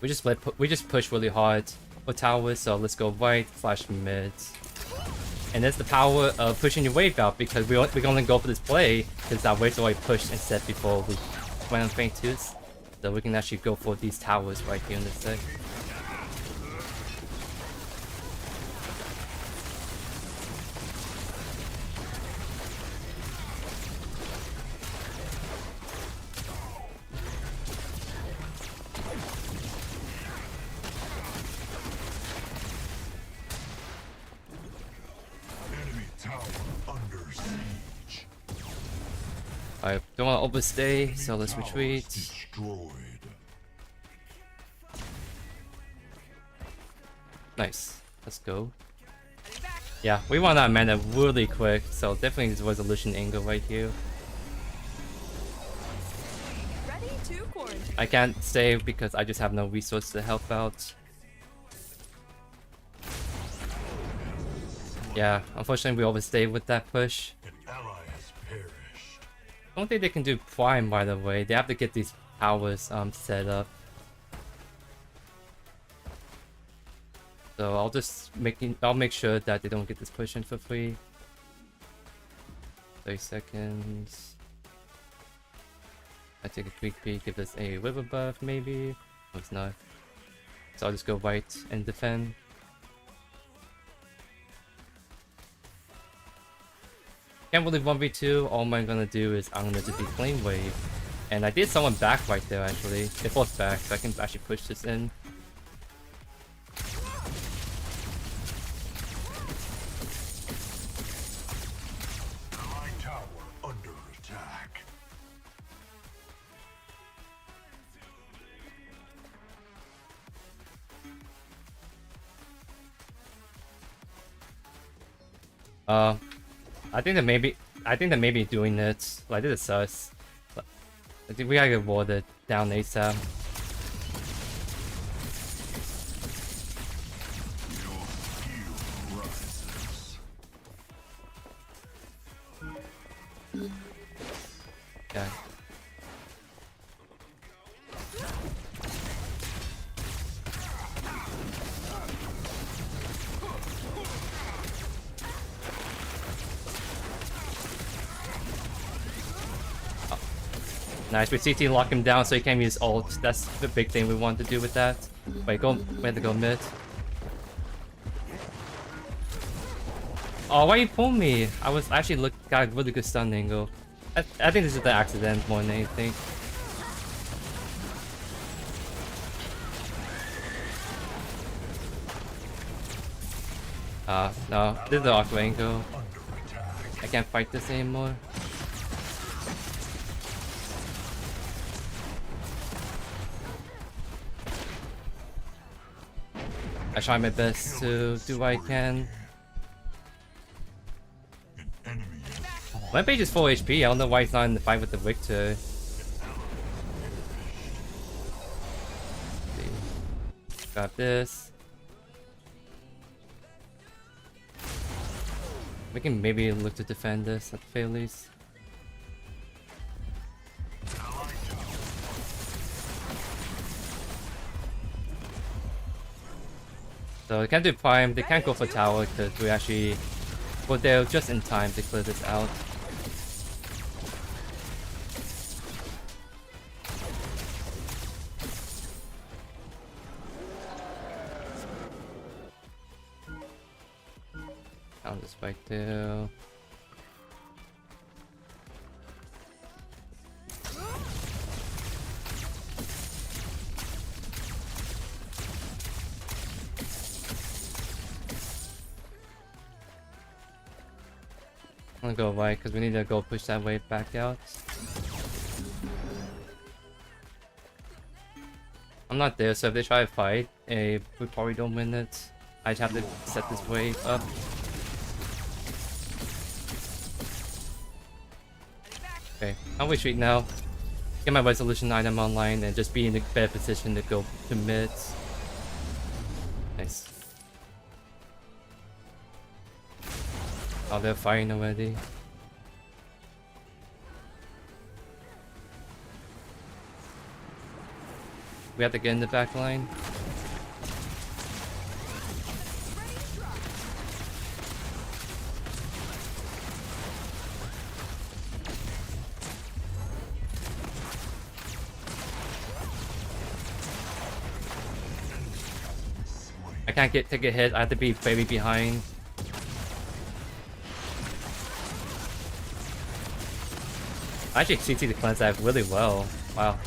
We just push really hard for towers, so let's go right, flash mid. And that's the power of pushing your wave out, because we can only go for this play because our wave's already pushed and set before we went on Faintus. So we can actually go for these towers right here in this deck. Enemy tower under siege. I don't want to overstay, so let's Towers retreat. Destroyed. Nice. Let's go. Yeah, we want that mana really quick, so definitely this resolution angle right here. Ready to quarantine. I can't save because I just have no resource to help out. Yeah, unfortunately we overstayed with that push. An ally has perished. I don't think they can do Prime, by the way. They have to get these powers set up. So I'll make sure that they don't get this push in for free. 30 seconds. I take a quick peek, give us a river buff maybe. No, it's not. So I'll just go right and defend. Can't really 1v2, all I'm gonna do is I'm gonna do the flame wave. And I did someone back right there actually. They both back, so I can actually push this in. Ally tower under attack. I think that maybe doing it. Like this is sus. But I think we gotta get warded down ASAP. Your skill rises. Yeah. Nice, we CT lock him down so he can't use ult. That's the big thing we want to do with that. Wait, we have to go mid. Oh, why you pull me? I was actually got a really good stun angle. I think this is the accident more than anything. No, this is the awkward angle. I can't fight this anymore. I try my best to do what I can. An enemy has fallen. My page is full HP, I don't know why he's not in the fight with the Victor. Got this. We can maybe look to defend this at the very least. So they can't do Prime, they can't go for tower because we actually were there just in time to clear this out. Found this right there. I'm gonna go right because we need to go push that wave back out. I'm not there, so if they try to fight, we probably don't win it. I just have to set this wave up. Okay, I'll retreat now. Get my resolution item online and just be in a better position to go to mid. Nice. Oh, they're fighting already. We have to get in the back line. I can't take a hit. I have to be very behind. I actually CC the cleanse that really well. Wow.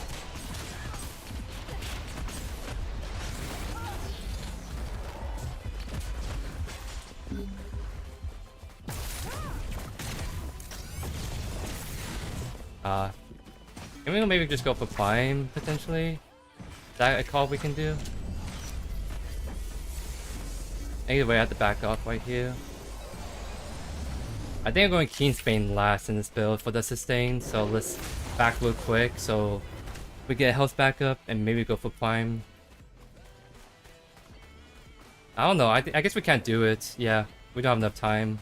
Can we maybe just go for Prime, potentially? Is that a call we can do? Either way, I have to back off right here. I think I'm going Keen Spain last in this build for the sustain, so let's back real quick so we get health back up and maybe go for Prime. I don't know, I guess we can't do it. Yeah, we don't have enough time.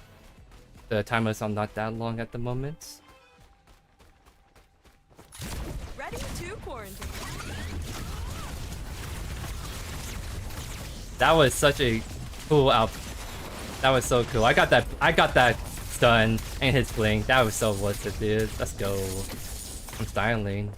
The timers are not that long at the moment. Ready to quarantine. That was such a cool outfit. That was so cool. I got that stun and his blink. That was so worth it, dude. Let's go. I'm styling.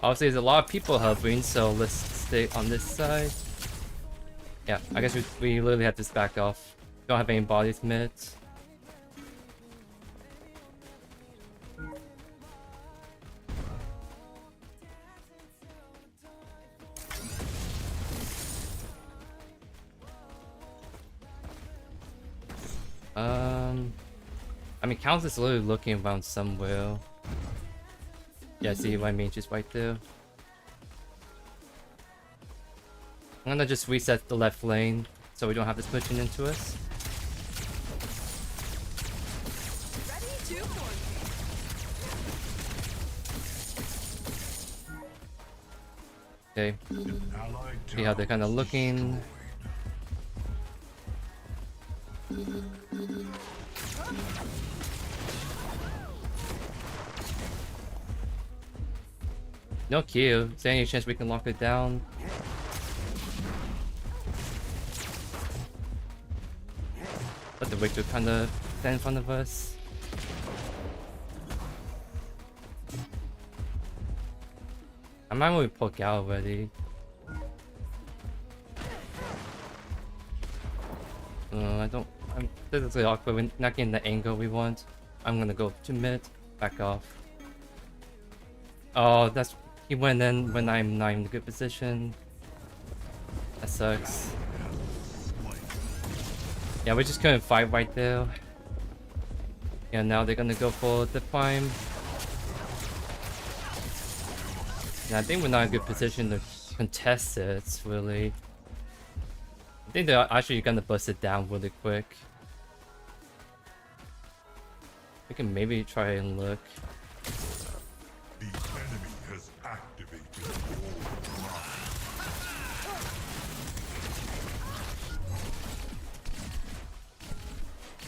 Obviously, there's a lot of people hovering, so let's stay on this side. Yeah, I guess we literally have to back off. Don't have any bodies mid. I mean, Counts is literally looking around somewhere. Yeah, see my mage is right there. I'm gonna just reset the left lane so we don't have this pushing into us. Ready to quarantine. Okay. See how they're kind of looking. No Q. Is there any chance we can lock it down? Let the Victor kind of stand in front of us. I might want to poke out already. I don't. This is really awkward. We're not getting the angle we want. I'm gonna go to mid. Back off. Oh, that's. He went in when I'm not in a good position. That sucks. Yeah, we just couldn't fight right there. Yeah, now they're gonna go for the Prime. Yeah, I think we're not in a good position to contest it, really. I think they're actually gonna bust it down really quick. We can maybe try and look. The enemy has activated your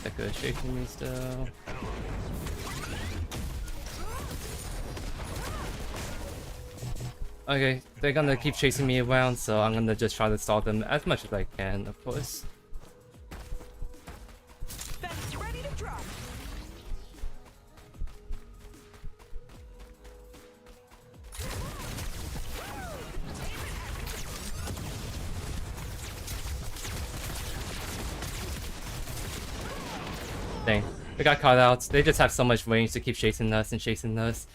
That good shaking me still. Okay, they're gonna keep chasing me around, so I'm gonna just try to stall them as much as I can, of course. Fence ready to drop. Dang, we got caught out. They just have so much range to keep chasing us and chasing us.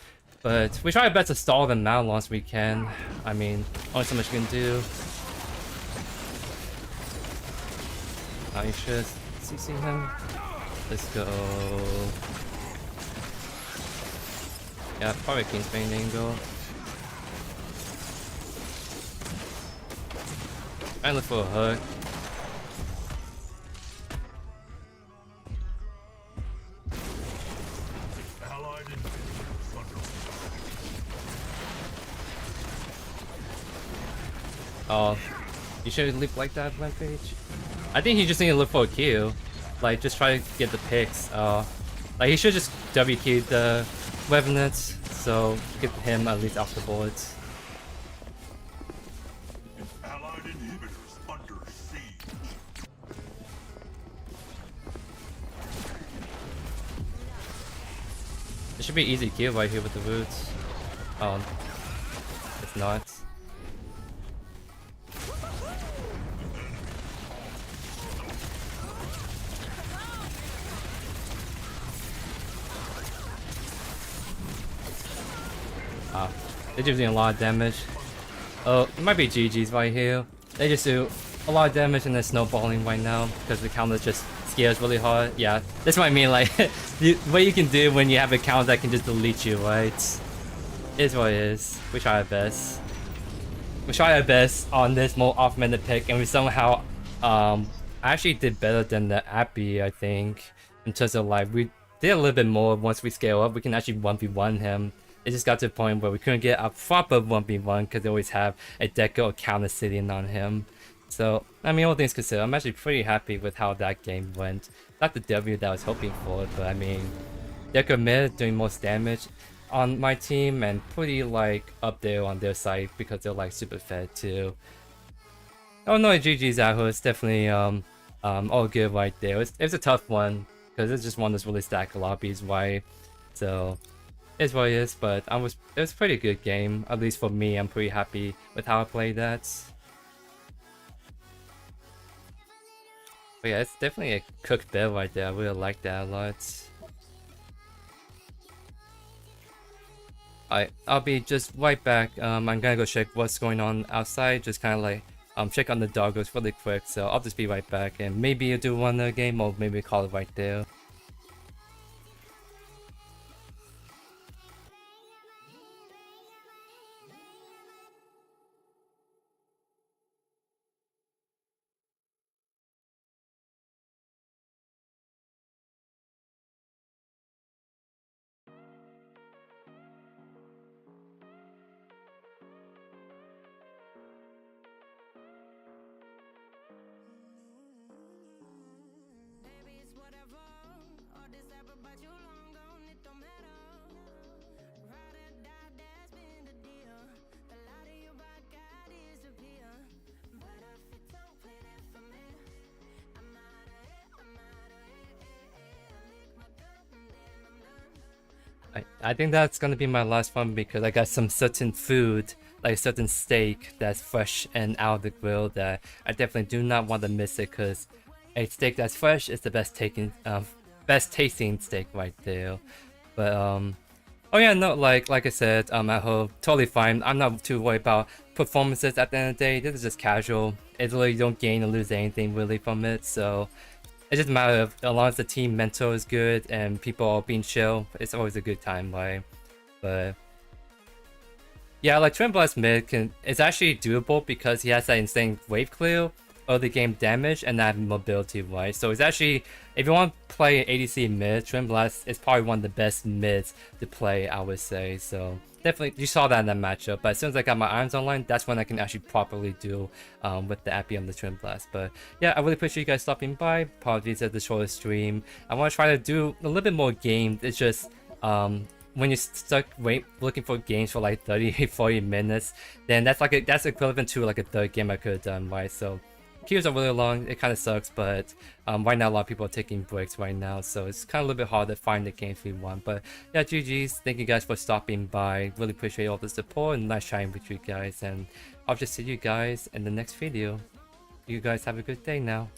But we try our best to stall them out as long as we can. I mean, only so much you can do. Now you should CC him. Let's go. Yeah, probably King's main angle. I look for a hook. Oh, you should leave like that, Rampage. I think he just need to look for a Q. Like, just try to get the picks. Like, he should just WQ the Revenant, so get him at least off the boards. allied inhibitors under siege. It should be easy kill right here with the roots. Oh, it's not. Ah, they're just doing a lot of damage. Oh, it might be GG's right here. They just do a lot of damage and they're snowballing right now because the counter just scales really hard. Yeah, that's what I mean, like, what you can do when you have a counter that can just delete you, right? Is what it is. We try our best. We try our best on this more off-minute pick, and we somehow actually did better than the Appy, I think, in terms of like we did a little bit more. Once we scale up, we can actually 1v1 him. It just got to the point where we couldn't get a proper 1v1 because they always have a Deco or counter sitting on him. So, I mean, all things considered, I'm actually pretty happy with how that game went. Not the W that I was hoping for, but I mean, Deco mid doing most damage on my team and pretty like up there on their side because they're like super fed too. Oh no, GG's out here. It's definitely all good right there. It's a tough one because it's just one that's really stacked lobbies, right? So it's what it is, but it was a pretty good game. At least for me, I'm pretty happy with how I played that. But yeah, it's definitely a cooked build right there. I really like that a lot. I'll be just right back. I'm gonna go check what's going on outside. Just kind of like check on the doggos really quick. So I'll just be right back, and maybe I'll do one other game or maybe call it right there. I think that's gonna be my last one because I got some certain food, like certain steak that's fresh and out of the grill that I definitely do not want to miss it because a steak that's fresh is the best tasting steak right there. But oh yeah, no, like I said, I hope totally fine. I'm not too worried about performances at the end of the day. This is just casual. It really don't gain or lose anything really from it, so it's just a matter of, as long as the team mental is good and people are being chill, it's always a good time, right? But yeah, like Twin Blast mid it's actually doable because he has that insane wave clear, early game damage, and that mobility, right? So it's actually, if you want to play ADC mid, Twin Blast is probably one of the best mids to play, I would say. So definitely, you saw that in that matchup. But as soon as I got my irons online, that's when I can actually properly do with the Appy on the Twin Blast. But yeah, I really appreciate you guys stopping by. Apologies at the shortest stream. I want to try to do a little bit more games. It's just when you're stuck looking for games for like 30-40 minutes, then that's equivalent to like a third game I could have done, right? So queues are really long. It kind of sucks, but right now a lot of people are taking breaks right now, so it's kind of a little bit hard to find the games we want. But yeah, GG's. Thank you guys for stopping by. Really appreciate all the support and nice chatting with you guys. And I'll just see you guys in the next video. You guys have a good day now.